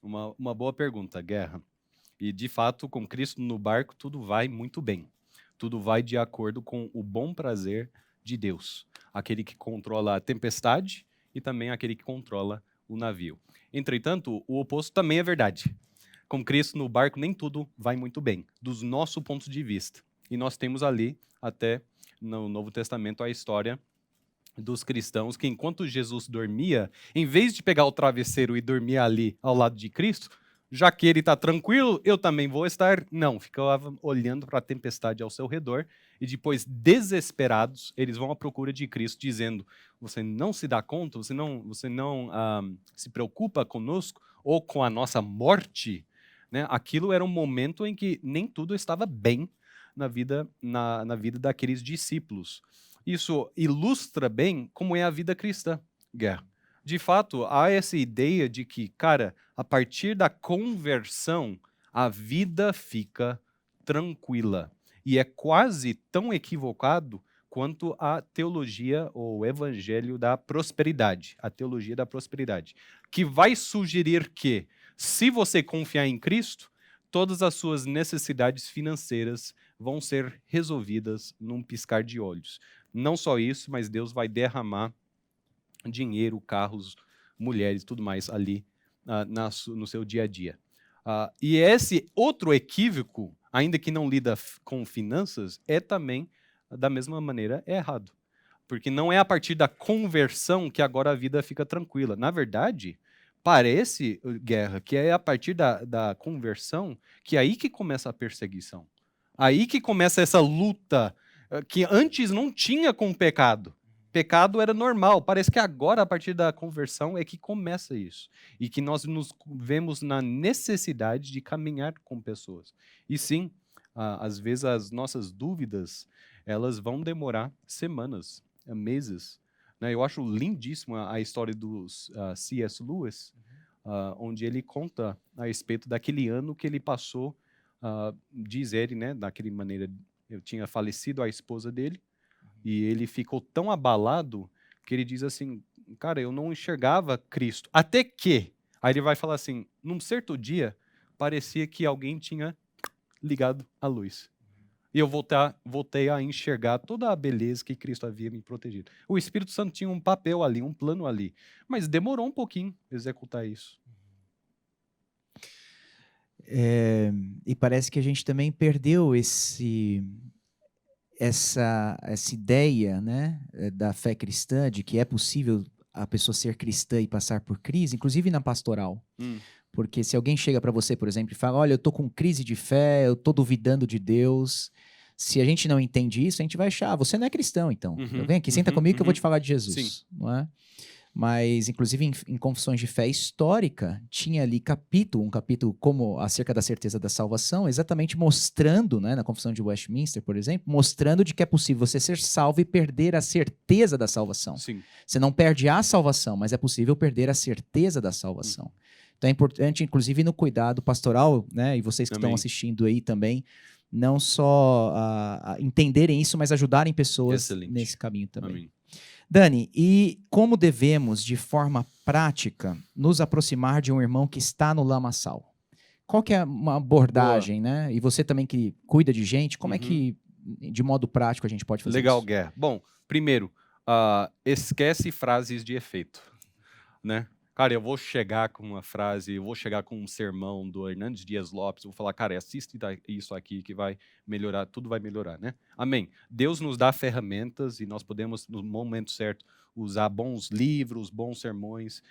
uma boa pergunta, Guerra. E, de fato, com Cristo no barco, tudo vai muito bem. Tudo vai de acordo com o bom prazer de Deus, aquele que controla a tempestade e também aquele que controla o navio. Entretanto, o oposto também é verdade. Com Cristo no barco, nem tudo vai muito bem, dos nosso ponto de vista. E nós temos ali, até no Novo Testamento, a história dos cristãos que, enquanto Jesus dormia, em vez de pegar o travesseiro e dormir ali ao lado de Cristo, já que ele está tranquilo, eu também vou estar. Não, ficava olhando para a tempestade ao seu redor e depois, desesperados, eles vão à procura de Cristo, dizendo: você não se dá conta, você não se preocupa conosco ou com a nossa morte? Né? Aquilo era um momento em que nem tudo estava bem na vida daqueles discípulos. Isso ilustra bem como é a vida cristã, Guerra. De fato, há essa ideia de que, cara, a partir da conversão, a vida fica tranquila. E é quase tão equivocado quanto a teologia ou o evangelho da prosperidade, a teologia da prosperidade, que vai sugerir que, se você confiar em Cristo, todas as suas necessidades financeiras vão ser resolvidas num piscar de olhos. Não só isso, mas Deus vai derramar dinheiro, carros, mulheres, tudo mais ali no seu dia a dia. E esse outro equívoco, ainda que não lida com finanças, é também, da mesma maneira, errado. Porque não é a partir da conversão que agora a vida fica tranquila. Na verdade, parece, Guerra, que é a partir da conversão que é aí que começa a perseguição. Aí que começa essa luta que antes não tinha com o pecado. Pecado era normal. Parece que agora, a partir da conversão, é que começa isso. E que nós nos vemos na necessidade de caminhar com pessoas. E sim, às vezes as nossas dúvidas, elas vão demorar semanas, meses. Né? Eu acho lindíssima a história do C.S. Lewis, onde ele conta a respeito daquele ano que ele passou, diz ele, né, daquela maneira, eu tinha falecido a esposa dele, e ele ficou tão abalado que ele diz assim, cara, eu não enxergava Cristo. Até que, aí ele vai falar assim, num certo dia, parecia que alguém tinha ligado a luz. E eu voltei a enxergar toda a beleza que Cristo havia me protegido. O Espírito Santo tinha um papel ali, um plano ali. Mas demorou um pouquinho executar isso. E parece que a gente também perdeu essa ideia, né, da fé cristã, de que é possível a pessoa ser cristã e passar por crise, inclusive na pastoral. Porque se alguém chega para você, por exemplo, e fala, olha, eu tô com crise de fé, eu tô duvidando de Deus, se a gente não entende isso, a gente vai achar, você não é cristão, então. Vem aqui, senta comigo que eu vou te falar de Jesus. Sim. Não é? Mas, inclusive, em Confissões de Fé Histórica, tinha ali um capítulo como acerca da certeza da salvação, exatamente mostrando, né, na Confissão de Westminster, por exemplo, mostrando de que é possível você ser salvo e perder a certeza da salvação. Sim. Você não perde a salvação, mas é possível perder a certeza da salvação. Então é importante, inclusive, no cuidado pastoral, né, e vocês que estão assistindo aí também, não só entenderem isso, mas ajudarem pessoas nesse caminho também. Amém. Dani, e como devemos, de forma prática, nos aproximar de um irmão que está no lamaçal? Qual que é uma abordagem, né? E você também que cuida de gente, como é que, de modo prático, a gente pode fazer isso? Legal, Guerra. Bom, primeiro, esquece frases de efeito, né? Cara, eu vou chegar com uma frase, eu vou chegar com um sermão do Hernandes Dias Lopes, vou falar, cara, assiste isso aqui que vai melhorar, tudo vai melhorar, né? Amém. Deus nos dá ferramentas e nós podemos, no momento certo, usar bons livros, bons sermões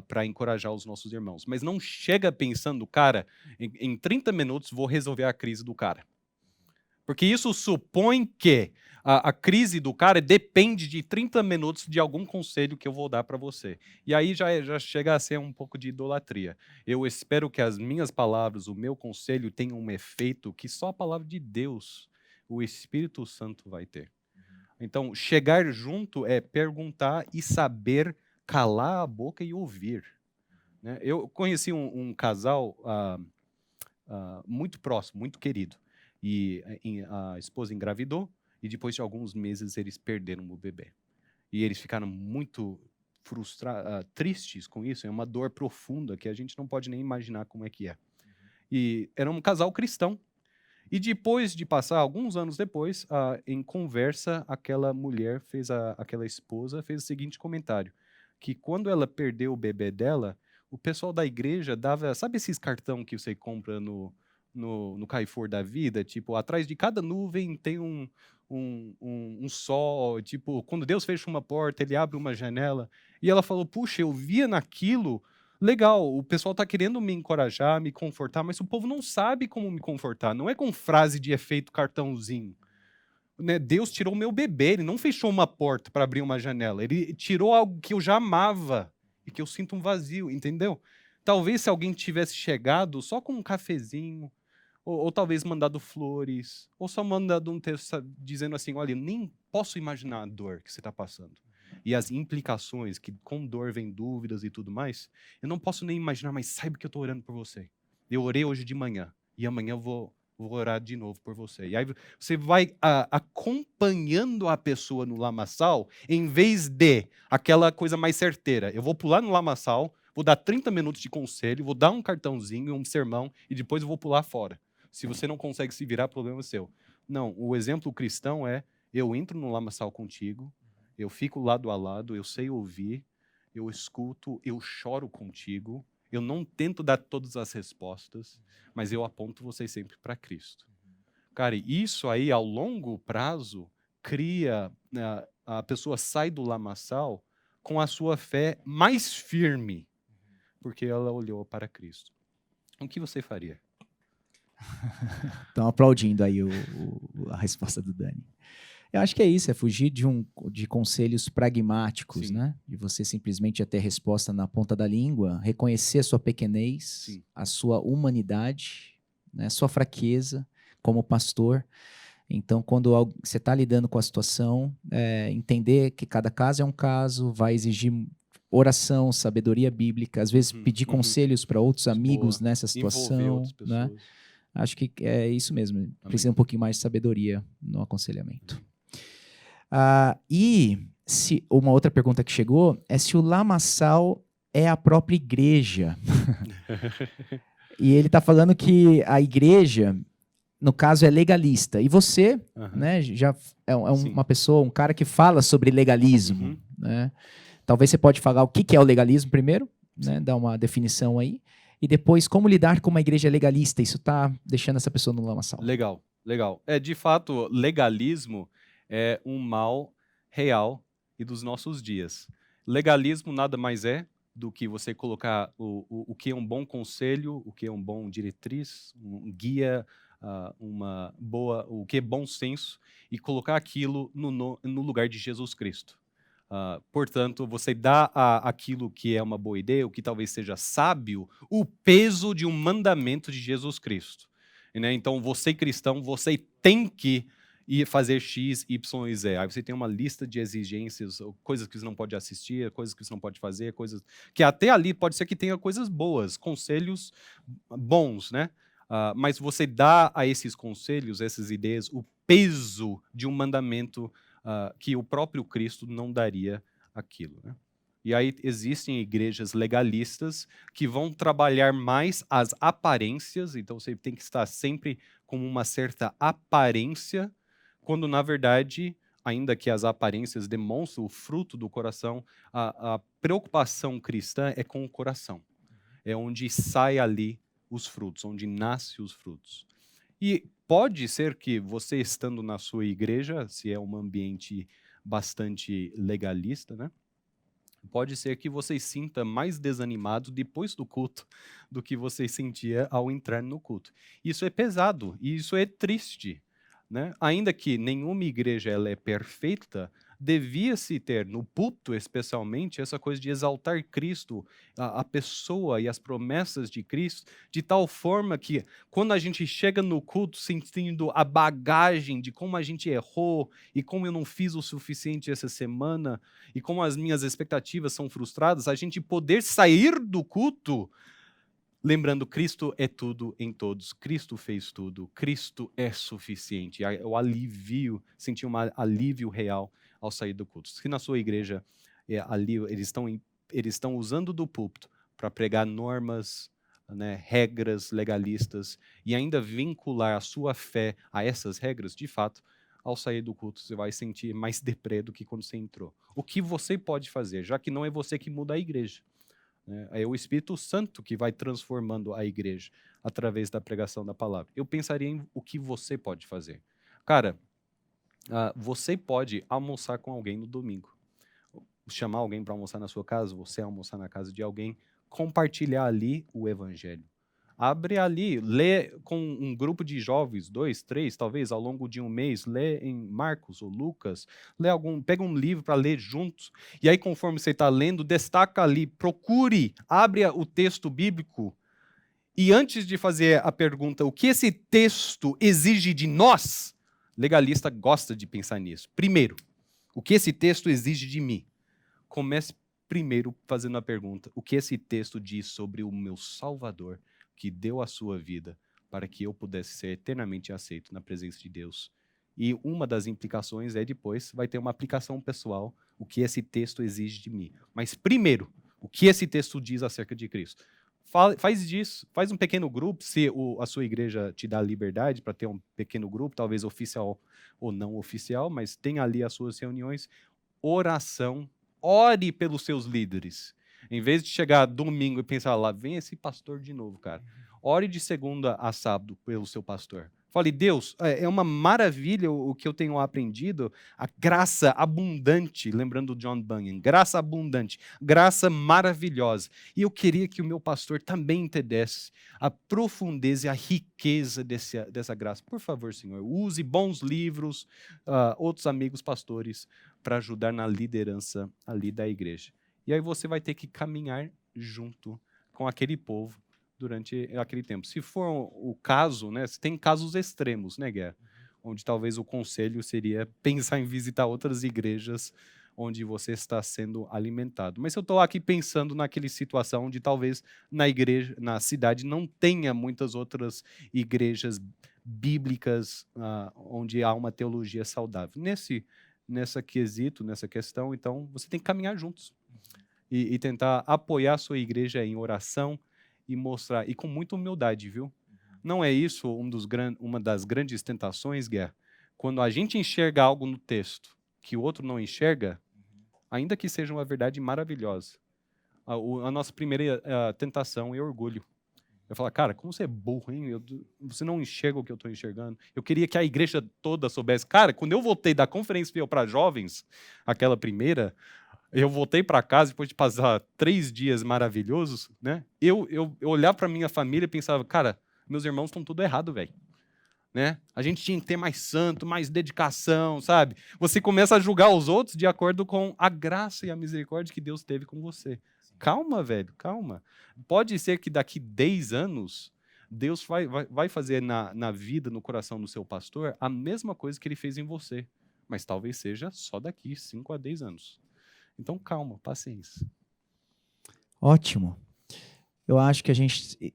para encorajar os nossos irmãos. Mas não chega pensando, cara, em 30 minutos vou resolver a crise do cara. Porque isso supõe que a crise do cara depende de 30 minutos de algum conselho que eu vou dar para você. E aí já chega a ser um pouco de idolatria. Eu espero que as minhas palavras, o meu conselho, tenham um efeito que só a palavra de Deus, o Espírito Santo vai ter. Então, chegar junto é perguntar e saber calar a boca e ouvir, né? Eu conheci um casal muito próximo, muito querido, e a esposa engravidou e depois de alguns meses eles perderam o bebê. E eles ficaram muito tristes com isso. É uma dor profunda que a gente não pode nem imaginar como é que é. E era um casal cristão. E depois de passar, alguns anos depois, em conversa, aquela mulher aquela esposa fez o seguinte comentário, que quando ela perdeu o bebê dela, o pessoal da igreja dava, sabe esses cartão que você compra no Carrefour da vida? Tipo, atrás de cada nuvem tem um sol, tipo, quando Deus fecha uma porta, ele abre uma janela. E ela falou, puxa, eu via naquilo. Legal, o pessoal está querendo me encorajar, me confortar, mas o povo não sabe como me confortar. Não é com frase de efeito cartãozinho. Né? Deus tirou meu bebê, ele não fechou uma porta para abrir uma janela. Ele tirou algo que eu já amava e que eu sinto um vazio, entendeu? Talvez se alguém tivesse chegado só com um cafezinho, ou talvez mandado flores, ou só mandado um texto dizendo assim, olha, eu nem posso imaginar a dor que você está passando. E as implicações, que com dor vem dúvidas e tudo mais, eu não posso nem imaginar, mas saiba que eu estou orando por você. Eu orei hoje de manhã, e amanhã eu vou orar de novo por você. E aí você vai acompanhando a pessoa no lamaçal, em vez de aquela coisa mais certeira. Eu vou pular no lamaçal, vou dar 30 minutos de conselho, vou dar um cartãozinho, um sermão, e depois eu vou pular fora. Se você não consegue se virar, problema é seu. Não, o exemplo cristão é, eu entro no lamaçal contigo, eu fico lado a lado, eu sei ouvir, eu escuto, eu choro contigo, eu não tento dar todas as respostas, mas eu aponto vocês sempre para Cristo. Cara, isso aí, ao longo prazo, cria, a pessoa sai do lamaçal com a sua fé mais firme, porque ela olhou para Cristo. O que você faria? Estão aplaudindo aí a resposta do Dani. Eu acho que é isso, é fugir de conselhos pragmáticos, Sim. né? De você simplesmente já ter resposta na ponta da língua, reconhecer a sua pequenez, Sim. a sua humanidade, né? Sua fraqueza como pastor. Então, quando você está lidando com a situação, entender que cada caso é um caso, vai exigir oração, sabedoria bíblica, às vezes pedir conselhos para outros amigos Boa. nessa Envolver situação, outras né? pessoas. Acho que é isso mesmo. Precisa um pouquinho mais de sabedoria no aconselhamento. E uma outra pergunta que chegou é se o lamaçal é a própria igreja. E ele está falando que a igreja, no caso, é legalista. E você, né, já é uma pessoa, um cara que fala sobre legalismo. Né? Talvez você pode falar o que é o legalismo primeiro, né, dar uma definição aí. E depois, como lidar com uma igreja legalista? Isso está deixando essa pessoa no lamaçal. Legal, legal. De fato, legalismo é um mal real e dos nossos dias. Legalismo nada mais é do que você colocar o que é um bom conselho, o que é um bom diretriz, um guia, o que é bom senso, e colocar aquilo no lugar de Jesus Cristo. Portanto, você dá aquilo que é uma boa ideia, o que talvez seja sábio, o peso de um mandamento de Jesus Cristo. Né? Então, você cristão, você tem que ir fazer X, Y e Z. Aí você tem uma lista de exigências, coisas que você não pode assistir, coisas que você não pode fazer, coisas que até ali pode ser que tenha coisas boas, conselhos bons, né? Mas você dá a esses conselhos, essas ideias, o peso de um mandamento que o próprio Cristo não daria aquilo. Né? E aí existem igrejas legalistas que vão trabalhar mais as aparências, então você tem que estar sempre com uma certa aparência, quando na verdade, ainda que as aparências demonstrem o fruto do coração, a preocupação cristã é com o coração. É onde sai ali os frutos, onde nascem os frutos. E pode ser que você estando na sua igreja, se é um ambiente bastante legalista, né? Pode ser que você sinta mais desanimado depois do culto do que você sentia ao entrar no culto. Isso é pesado e isso é triste, né? Ainda que nenhuma igreja ela é perfeita, devia-se ter, no púlpito especialmente, essa coisa de exaltar Cristo, a pessoa e as promessas de Cristo, de tal forma que quando a gente chega no culto sentindo a bagagem de como a gente errou e como eu não fiz o suficiente essa semana e como as minhas expectativas são frustradas, a gente poder sair do culto lembrando, Cristo é tudo em todos, Cristo fez tudo, Cristo é suficiente. O alívio, sentir um alívio real ao sair do culto. Se na sua igreja ali eles estão usando do púlpito para pregar normas, né, regras legalistas e ainda vincular a sua fé a essas regras, de fato, ao sair do culto você vai sentir mais deprê do que quando você entrou. O que você pode fazer, já que não é você que muda a igreja? É o Espírito Santo que vai transformando a igreja através da pregação da palavra. Eu pensaria em o que você pode fazer. Cara, você pode almoçar com alguém no domingo. Chamar alguém para almoçar na sua casa, você almoçar na casa de alguém, compartilhar ali o evangelho. Abre ali, lê com um grupo de jovens, 2, 3, talvez, ao longo de um mês, lê em Marcos ou Lucas, pega um livro para ler juntos, e aí conforme você está lendo, destaca ali, procure, abre o texto bíblico, e antes de fazer a pergunta, o que esse texto exige de nós, legalista gosta de pensar nisso. Primeiro, o que esse texto exige de mim? Comece primeiro fazendo a pergunta, o que esse texto diz sobre o meu Salvador, que deu a sua vida para que eu pudesse ser eternamente aceito na presença de Deus. E uma das implicações é depois, vai ter uma aplicação pessoal, o que esse texto exige de mim. Mas primeiro, o que esse texto diz acerca de Cristo? Faz disso, faz um pequeno grupo, se a sua igreja te dá liberdade para ter um pequeno grupo, talvez oficial ou não oficial, mas tem ali as suas reuniões, oração, ore pelos seus líderes. Em vez de chegar domingo e pensar, lá vem esse pastor de novo, cara. Ore de segunda a sábado pelo seu pastor. Fale, Deus, é uma maravilha o que eu tenho aprendido, a graça abundante, lembrando do John Bunyan, graça abundante, graça maravilhosa. E eu queria que o meu pastor também entendesse a profundeza e a riqueza dessa graça. Por favor, Senhor, use bons livros, outros amigos pastores, para ajudar na liderança ali da igreja. E aí você vai ter que caminhar junto com aquele povo durante aquele tempo. Se for o caso, né, tem casos extremos, né, Guerra? Onde talvez o conselho seria pensar em visitar outras igrejas onde você está sendo alimentado. Mas eu estou aqui pensando naquela situação onde talvez na igreja, na cidade, não tenha muitas outras igrejas bíblicas onde há uma teologia saudável. Nessa questão, então, você tem que caminhar juntos e tentar apoiar a sua igreja em oração e mostrar, e com muita humildade, viu? Não é isso uma das grandes tentações, Guerra? Quando a gente enxerga algo no texto que o outro não enxerga, ainda que seja uma verdade maravilhosa, a nossa primeira tentação é orgulho. Eu falo, cara, como você é burro, hein? Você não enxerga o que eu estou enxergando. Eu queria que a igreja toda soubesse. Cara, quando eu voltei da conferência fiel para jovens, aquela primeira, eu voltei para casa depois de passar 3 dias maravilhosos, né? Eu olhava para minha família e pensava, cara, meus irmãos estão tudo errado, velho. Né? A gente tinha que ter mais santo, mais dedicação, sabe? Você começa a julgar os outros de acordo com a graça e a misericórdia que Deus teve com você. Calma, velho, calma. Pode ser que daqui 10 anos, Deus vai fazer na vida, no coração do seu pastor, a mesma coisa que ele fez em você. Mas talvez seja só daqui 5 a 10 anos. Então, calma, paciência. Ótimo. Eu acho que a gente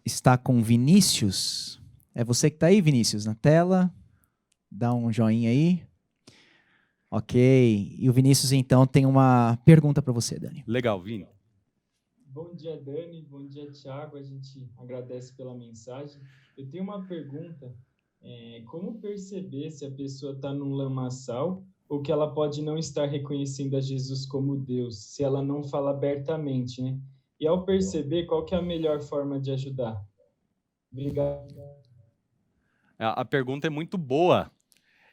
está com Vinícius. É você que está aí, Vinícius, na tela? Dá um joinha aí. Ok. E o Vinícius, então, tem uma pergunta para você, Dani. Legal, Vini. Bom dia, Dani. Bom dia, Thiago. A gente agradece pela mensagem. Eu tenho uma pergunta. Como perceber se a pessoa está num lamaçal ou que ela pode não estar reconhecendo a Jesus como Deus, se ela não fala abertamente, né? E ao perceber, qual que é a melhor forma de ajudar? Obrigado. A pergunta é muito boa.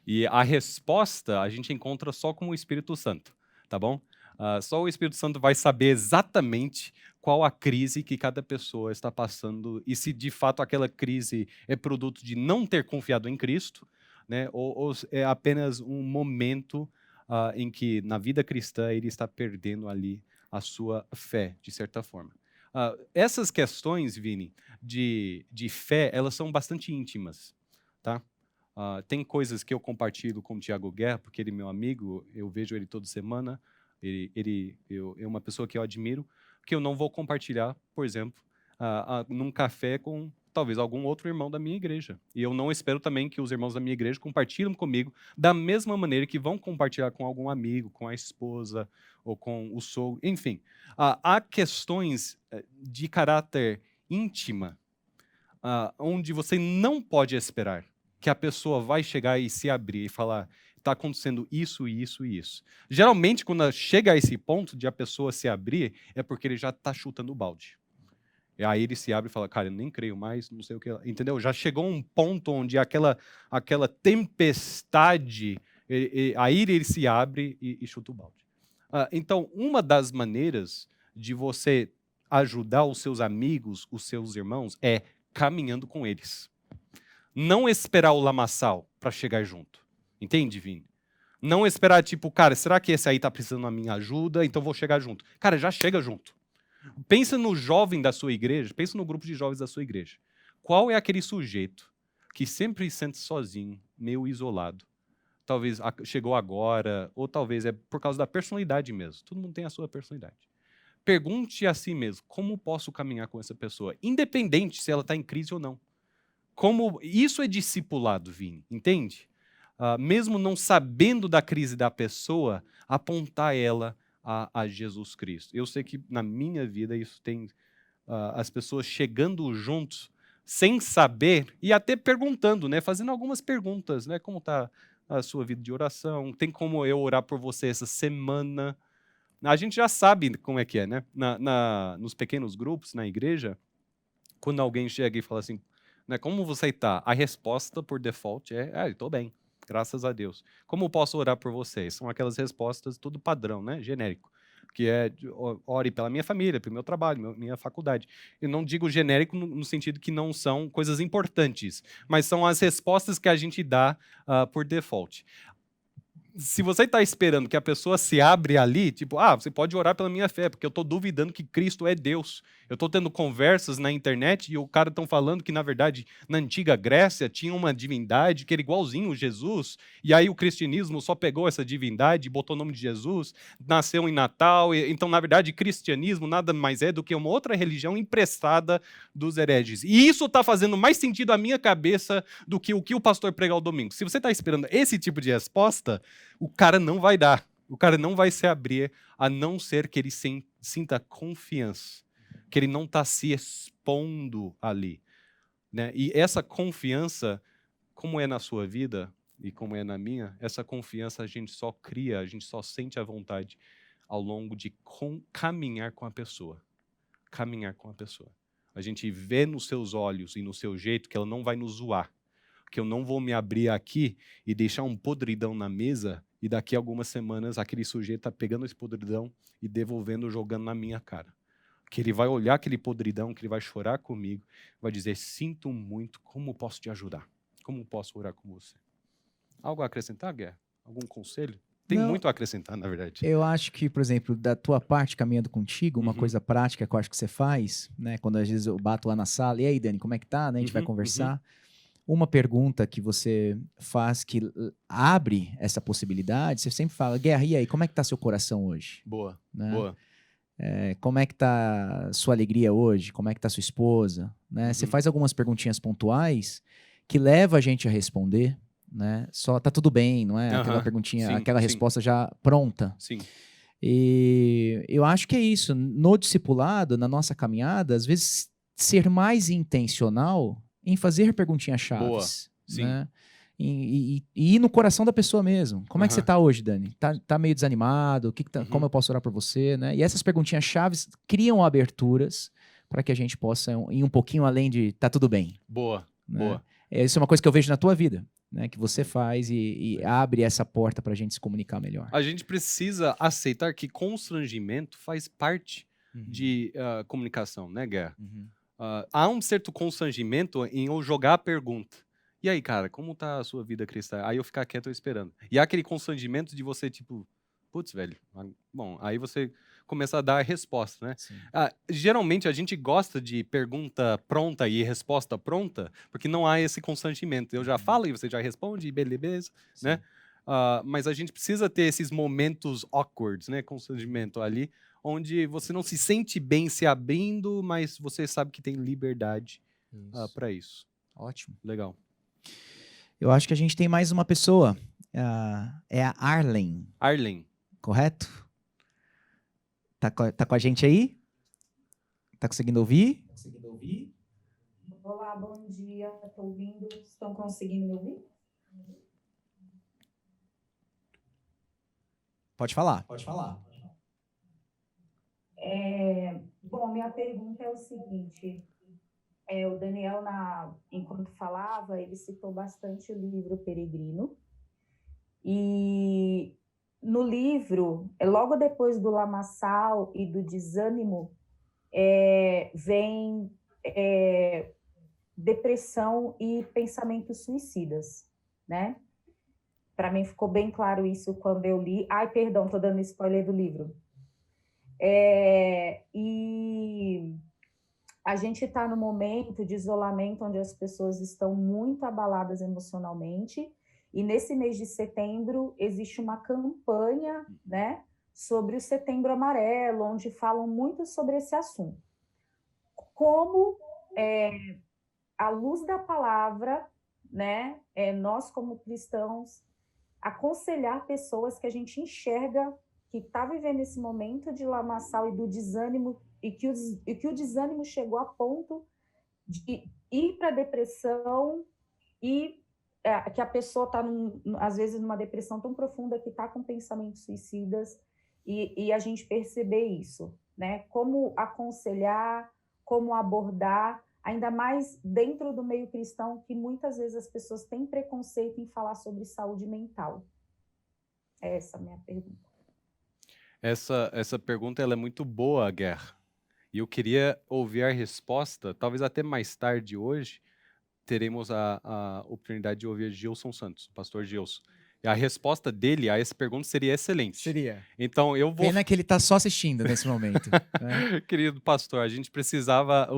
E a resposta a gente encontra só com o Espírito Santo, tá bom? Só o Espírito Santo vai saber exatamente qual a crise que cada pessoa está passando e se de fato aquela crise é produto de não ter confiado em Cristo, né? Ou é apenas um momento em que na vida cristã ele está perdendo ali a sua fé, de certa forma. Essas questões, Vini, de fé, elas são bastante íntimas, tá? Tem coisas que eu compartilho com o Tiago Guerra, porque ele é meu amigo, eu vejo ele toda semana, ele é uma pessoa que eu admiro, que eu não vou compartilhar, por exemplo, num café com talvez algum outro irmão da minha igreja. E eu não espero também que os irmãos da minha igreja compartilhem comigo da mesma maneira que vão compartilhar com algum amigo, com a esposa ou com o sogro, enfim. Há questões de caráter íntima onde você não pode esperar que a pessoa vai chegar e se abrir e falar, está acontecendo isso, isso e isso. Geralmente, quando chega a esse ponto de a pessoa se abrir, é porque ele já está chutando o balde. E aí ele se abre e fala, cara, eu nem creio mais, não sei o que. Entendeu? Já chegou um ponto onde aquela tempestade, aí ele se abre e chuta o balde. Então, uma das maneiras de você ajudar os seus amigos, os seus irmãos, é caminhando com eles. Não esperar o lamaçal para chegar junto. Entende, Vini? Não esperar, tipo, cara, será que esse aí tá precisando da minha ajuda? Então vou chegar junto. Cara, já chega junto. Pensa no jovem da sua igreja, pensa no grupo de jovens da sua igreja. Qual é aquele sujeito que sempre se sente sozinho, meio isolado? Talvez chegou agora, ou talvez é por causa da personalidade mesmo. Todo mundo tem a sua personalidade. Pergunte a si mesmo, como posso caminhar com essa pessoa? Independente se ela está em crise ou não. Isso é discipulado, Vini, entende? Mesmo não sabendo da crise da pessoa, apontar ela a Jesus Cristo. Eu sei que na minha vida isso tem as pessoas chegando juntos sem saber e até perguntando, né? Fazendo algumas perguntas, né? Como está a sua vida de oração? Tem como eu orar por você essa semana? A gente já sabe como é que é, né? Nos pequenos grupos, na igreja, quando alguém chega e fala assim, né, como você está? A resposta, por default, estou bem, graças a Deus. Como posso orar por vocês? São aquelas respostas tudo padrão, né, genérico, que é ore pela minha família, pelo meu trabalho, minha faculdade. Eu não digo genérico no sentido que não são coisas importantes, mas são as respostas que a gente dá por default. Se você está esperando que a pessoa se abre ali, tipo, você pode orar pela minha fé, porque eu estou duvidando que Cristo é Deus. Eu estou tendo conversas na internet e o cara estão falando que, na verdade, na antiga Grécia tinha uma divindade que era igualzinho Jesus, e aí o cristianismo só pegou essa divindade e botou o nome de Jesus, nasceu em Natal, então, na verdade, cristianismo nada mais é do que uma outra religião emprestada dos hereges. E isso está fazendo mais sentido à minha cabeça do que o pastor pregar ao domingo. Se você está esperando esse tipo de resposta, o cara não vai dar. O cara não vai se abrir, a não ser que ele sinta confiança, que ele não está se expondo ali, né? E essa confiança, como é na sua vida e como é na minha, essa confiança a gente só cria, a gente só sente a vontade ao longo de caminhar com a pessoa. Caminhar com a pessoa. A gente vê nos seus olhos e no seu jeito que ela não vai nos zoar, que eu não vou me abrir aqui e deixar um podridão na mesa e daqui a algumas semanas aquele sujeito está pegando esse podridão e devolvendo, jogando na minha cara. Que ele vai olhar aquele podridão, que ele vai chorar comigo, vai dizer, sinto muito, como posso te ajudar? Como posso orar com você? Algo a acrescentar, Guerra? Algum conselho? Tem muito a acrescentar, na verdade. Eu acho que, por exemplo, da tua parte, caminhando contigo, uma coisa prática que eu acho que você faz, né? Quando às vezes eu bato lá na sala, e aí, Dani, como é que tá? Né? A gente vai conversar. Uma pergunta que você faz que abre essa possibilidade, você sempre fala, Guerra, e aí, como é que tá seu coração hoje? Boa, né? boa. Como é que tá sua alegria hoje? Como é que tá sua esposa? Né? Você faz algumas perguntinhas pontuais que leva a gente a responder, né? Só tá tudo bem, não é? Aquela perguntinha, sim, aquela resposta já pronta. Sim. E eu acho que é isso. No discipulado, na nossa caminhada, às vezes ser mais intencional em fazer perguntinhas chaves. Sim. Né? E ir no coração da pessoa mesmo. Como é que você tá hoje, Dani? Tá meio desanimado? Como eu posso orar por você? Né? E essas perguntinhas chaves criam aberturas para que a gente possa ir um pouquinho além de tá tudo bem. Boa, né? boa. Isso é uma coisa que eu vejo na tua vida. Né, que você faz e abre essa porta para a gente se comunicar melhor. A gente precisa aceitar que constrangimento faz parte de comunicação, né, Guerra? Há um certo constrangimento em eu jogar a pergunta. E aí, cara, como tá a sua vida cristã? Aí eu ficar quieto esperando. E há aquele constrangimento de você, tipo, putz, velho. Bom, aí você começa a dar a resposta, né? Sim. Geralmente a gente gosta de pergunta pronta e resposta pronta, porque não há esse constrangimento. Eu já falo e você já responde, e beleza, né? Sim. Mas a gente precisa ter esses momentos awkward, né? Constrangimento ali, onde você não se sente bem se abrindo, mas você sabe que tem liberdade Isso. para isso. Ótimo. Legal. Eu acho que a gente tem mais uma pessoa. É a Arlen, Arlen. correto? Tá com a gente aí? Tá conseguindo ouvir? Olá, bom dia. Estou ouvindo. Estão conseguindo me ouvir? Pode falar. Bom, minha pergunta é o seguinte. O Daniel, enquanto falava, ele citou bastante o livro Peregrino. E no livro, logo depois do lamaçal e do desânimo, vem depressão e pensamentos suicidas, né? Para mim ficou bem claro isso quando eu li. Ai, perdão, estou dando spoiler do livro. E a gente está no momento de isolamento onde as pessoas estão muito abaladas emocionalmente. E nesse mês de setembro existe uma campanha, né, sobre o Setembro Amarelo, onde falam muito sobre esse assunto. Como, à luz da palavra, né, nós como cristãos, aconselhar pessoas que a gente enxerga que está vivendo esse momento de lamaçal e do desânimo, e que o desânimo chegou a ponto de ir para a depressão e que a pessoa está, às vezes, numa depressão tão profunda que está com pensamentos suicidas e a gente perceber isso, né? Como aconselhar, como abordar, ainda mais dentro do meio cristão, que muitas vezes as pessoas têm preconceito em falar sobre saúde mental. É essa a minha pergunta. Essa pergunta ela é muito boa, Guerra. E eu queria ouvir a resposta, talvez até mais tarde hoje, teremos a oportunidade de ouvir Gilson Santos, o pastor Gilson. E a resposta dele a essa pergunta seria excelente. Seria. Então eu vou... Pena que ele tá só assistindo nesse momento. Né? Querido pastor, a gente precisava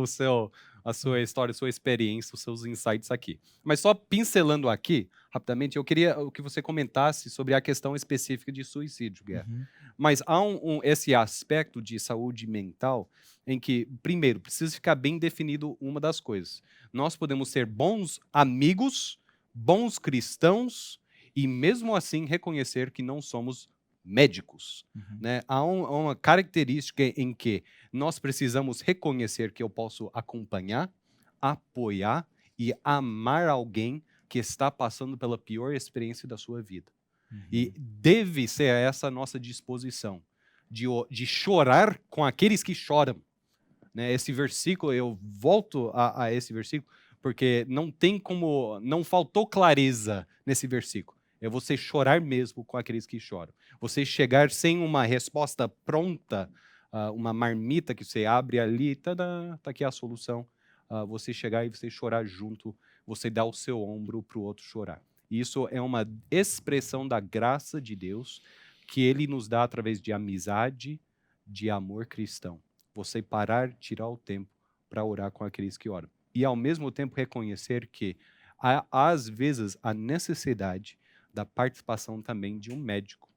a sua história, a sua experiência, os seus insights aqui. Mas só pincelando aqui, rapidamente, eu queria que você comentasse sobre a questão específica de suicídio, Guerra. Uhum. Mas há esse aspecto de saúde mental em que, primeiro, precisa ficar bem definido uma das coisas. Nós podemos ser bons amigos, bons cristãos e, mesmo assim, reconhecer que não somos médicos. Uhum. Né? Há uma característica em que nós precisamos reconhecer que eu posso acompanhar, apoiar e amar alguém que está passando pela pior experiência da sua vida. Uhum. E deve ser essa a nossa disposição, de chorar com aqueles que choram. Né? Esse versículo, eu volto a esse versículo, porque não faltou clareza nesse versículo. É você chorar mesmo com aqueles que choram. Você chegar sem uma resposta pronta, uma marmita que você abre ali, tá aqui a solução. Você chegar e você chorar junto, você dá o seu ombro para o outro chorar. Isso é uma expressão da graça de Deus que Ele nos dá através de amizade, de amor cristão. Você parar, tirar o tempo para orar com aqueles que oram. E, ao mesmo tempo, reconhecer que há, às vezes, a necessidade da participação também de um médico,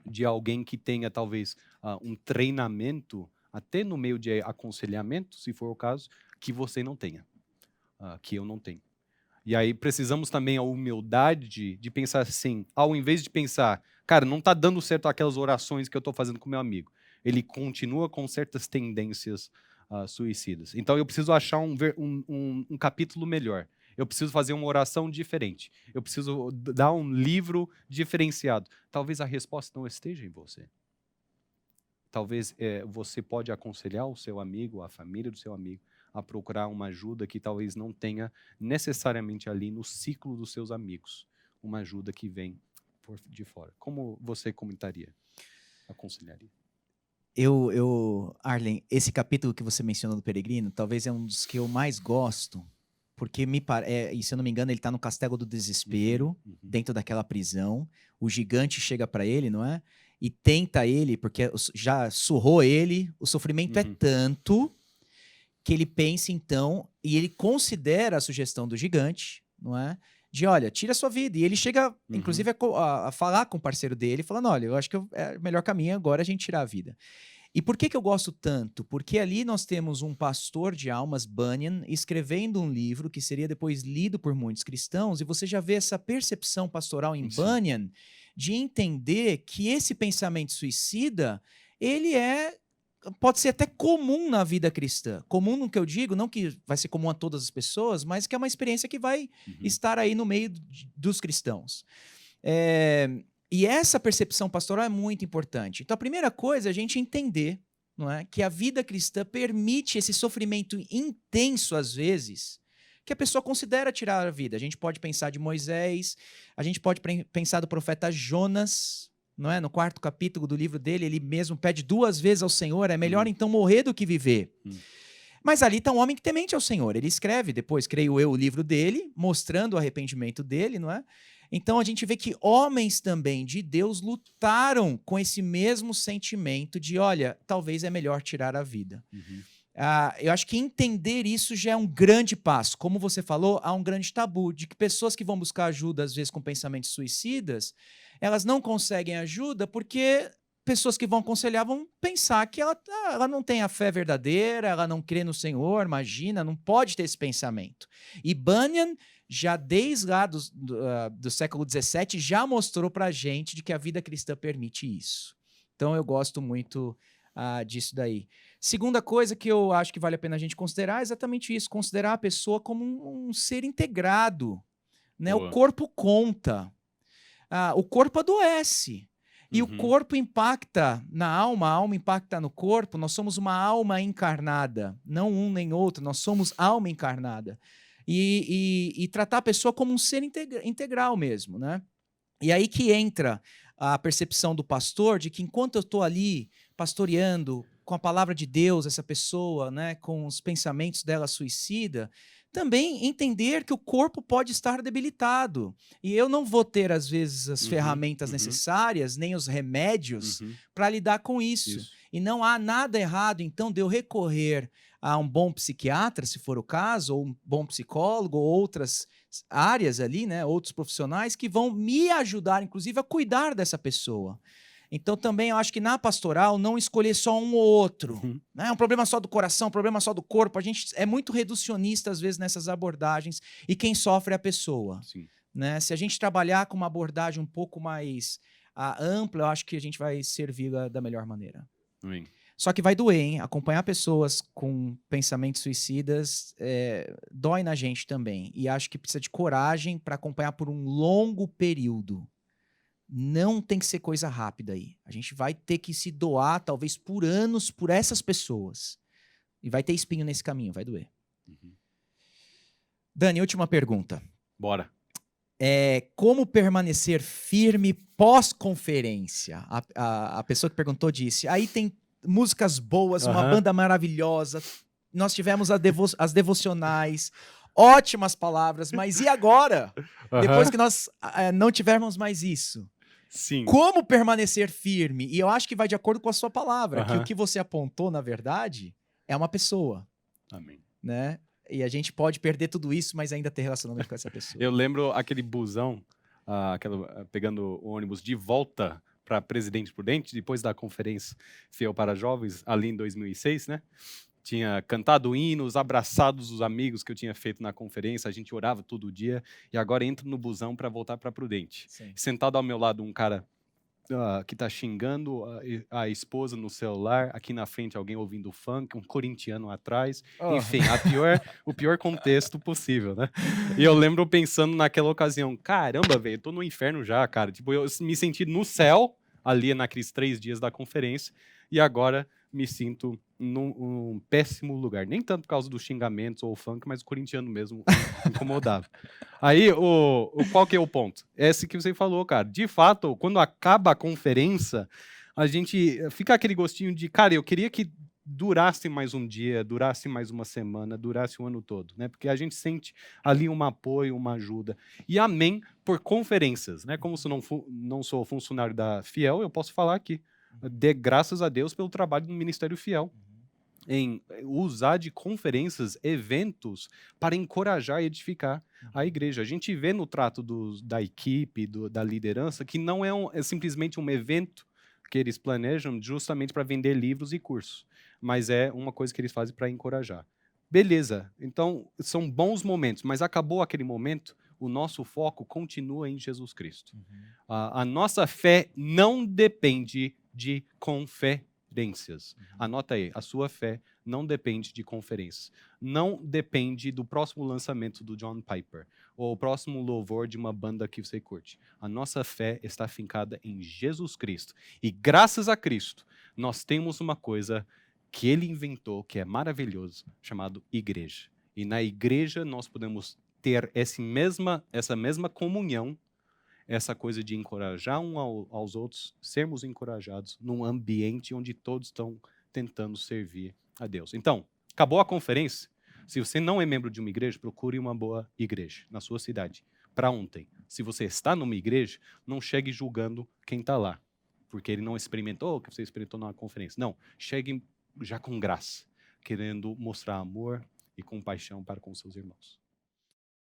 de alguém que tenha, talvez, um treinamento, até no meio de aconselhamento, se for o caso, que você não tenha, que eu não tenho. E aí precisamos também a humildade de pensar assim, ao invés de pensar, cara, não está dando certo aquelas orações que eu estou fazendo com meu amigo. Ele continua com certas tendências suicidas. Então eu preciso achar um capítulo melhor. Eu preciso fazer uma oração diferente. Eu preciso dar um livro diferenciado. Talvez a resposta não esteja em você. Talvez você pode aconselhar o seu amigo, a família do seu amigo, a procurar uma ajuda que talvez não tenha necessariamente ali no ciclo dos seus amigos. Uma ajuda que vem de fora. Como você comentaria? Aconselharia? Arlen, esse capítulo que você mencionou do Peregrino, talvez é um dos que eu mais gosto, porque e se eu não me engano, ele tá no Castelo do Desespero, dentro daquela prisão. O gigante chega para ele, não é? E tenta ele, porque já surrou ele, o sofrimento é tanto que ele pensa, então, e ele considera a sugestão do gigante, não é? De, olha, tira a sua vida. E ele chega, inclusive, a falar com o parceiro dele, falando, olha, eu acho que o melhor caminho agora é a gente tirar a vida. E por que eu gosto tanto? Porque ali nós temos um pastor de almas, Bunyan, escrevendo um livro que seria depois lido por muitos cristãos, e você já vê essa percepção pastoral em Bunyan de entender que esse pensamento suicida, ele pode ser até comum na vida cristã. Comum no que eu digo, não que vai ser comum a todas as pessoas, mas que é uma experiência que vai estar aí no meio dos cristãos. E essa percepção pastoral é muito importante. Então, a primeira coisa é a gente entender, não é, que a vida cristã permite esse sofrimento intenso, às vezes, que a pessoa considera tirar a vida. A gente pode pensar de Moisés, a gente pode pensar do profeta Jonas, não é? No 4º capítulo do livro dele, ele mesmo pede 2 vezes ao Senhor, é melhor então morrer do que viver. Mas ali está um homem que temente ao Senhor. Ele escreve depois, creio eu, o livro dele, mostrando o arrependimento dele, não é? Então a gente vê que homens também de Deus lutaram com esse mesmo sentimento de, olha, talvez é melhor tirar a vida. Eu acho que entender isso já é um grande passo. Como você falou, há um grande tabu de que pessoas que vão buscar ajuda, às vezes com pensamentos suicidas, elas não conseguem ajuda porque pessoas que vão aconselhar vão pensar que ela não tem a fé verdadeira, ela não crê no Senhor, imagina, não pode ter esse pensamento. E Bunyan, já desde lá do século XVII, já mostrou para a gente de que a vida cristã permite isso. Então eu gosto muito disso daí. Segunda coisa que eu acho que vale a pena a gente considerar é exatamente isso, considerar a pessoa como um ser integrado, né? O corpo conta, o corpo adoece, e o corpo impacta na alma, a alma impacta no corpo. Nós somos uma alma encarnada, não um nem outro, nós somos alma encarnada. E tratar a pessoa como um ser integral mesmo, né? E aí que entra a percepção do pastor de que enquanto eu estou ali pastoreando com a palavra de Deus, essa pessoa, né, com os pensamentos dela suicida, também entender que o corpo pode estar debilitado. E eu não vou ter, às vezes, as ferramentas necessárias, nem os remédios para lidar com isso. E não há nada errado, então, de eu recorrer a um bom psiquiatra, se for o caso, ou um bom psicólogo, ou outras áreas ali, né, outros profissionais que vão me ajudar, inclusive, a cuidar dessa pessoa. Então, também eu acho que na pastoral não escolher só um ou outro. Né? É um problema só do coração, um problema só do corpo. A gente é muito reducionista, às vezes, nessas abordagens, e quem sofre é a pessoa. Né? Se a gente trabalhar com uma abordagem um pouco mais ampla, eu acho que a gente vai servi-la da melhor maneira. Só que vai doer, hein? Acompanhar pessoas com pensamentos suicidas dói na gente também. E acho que precisa de coragem para acompanhar por um longo período. Não tem que ser coisa rápida aí. A gente vai ter que se doar, talvez por anos, por essas pessoas. E vai ter espinho nesse caminho, vai doer. Dani, última pergunta. Bora. Como permanecer firme pós-conferência? A pessoa que perguntou disse, aí tem músicas boas, uma banda maravilhosa, nós tivemos as devocionais, ótimas palavras, mas e agora? Depois que nós não tivermos mais isso? Sim. Como permanecer firme? E eu acho que vai de acordo com a sua palavra, que o que você apontou, na verdade, é uma pessoa. Amém. Né? E a gente pode perder tudo isso, mas ainda ter relacionamento com essa pessoa. Eu lembro aquele busão, pegando o ônibus de volta para Presidente Prudente, depois da conferência Fiel para Jovens, ali em 2006, né? Tinha cantado hinos, abraçados os amigos que eu tinha feito na conferência, a gente orava todo dia, e agora entro no busão para voltar para Prudente. Sim. Sentado ao meu lado um cara que tá xingando a esposa no celular, aqui na frente alguém ouvindo funk, um corintiano atrás, enfim, o pior contexto possível, né? E eu lembro pensando naquela ocasião, caramba, velho, eu tô no inferno já, cara, tipo, eu me senti no céu, ali naqueles 3 dias da conferência, e agora me sinto num péssimo lugar. Nem tanto por causa dos xingamentos ou funk, mas o corintiano mesmo incomodava. Aí, qual que é o ponto? Esse que você falou, cara. De fato, quando acaba a conferência, a gente fica aquele gostinho de, cara, eu queria que durasse mais um dia, durasse mais uma semana, durasse o ano todo, né? Porque a gente sente ali um apoio, uma ajuda. E amém por conferências, né? Como se não sou funcionário da Fiel, eu posso falar aqui. Dê graças a Deus pelo trabalho do Ministério Fiel em usar de conferências, eventos, para encorajar e edificar a igreja. A gente vê no trato da equipe, da liderança, que não é simplesmente um evento que eles planejam justamente para vender livros e cursos, mas é uma coisa que eles fazem para encorajar. Beleza, então são bons momentos, mas acabou aquele momento, o nosso foco continua em Jesus Cristo. A nossa fé não depende de conferências. Anota aí, a sua fé não depende de conferências. Não depende do próximo lançamento do John Piper ou o próximo louvor de uma banda que você curte. A nossa fé está fincada em Jesus Cristo. E graças a Cristo, nós temos uma coisa que ele inventou, que é maravilhoso, chamado igreja. E na igreja nós podemos ter essa mesma comunhão, essa coisa de encorajar aos outros, sermos encorajados num ambiente onde todos estão tentando servir a Deus. Então, acabou a conferência. Se você não é membro de uma igreja, procure uma boa igreja na sua cidade. Para ontem. Se você está numa igreja, não chegue julgando quem está lá, porque ele não experimentou o que você experimentou na conferência. Não, chegue já com graça, querendo mostrar amor e compaixão para com seus irmãos.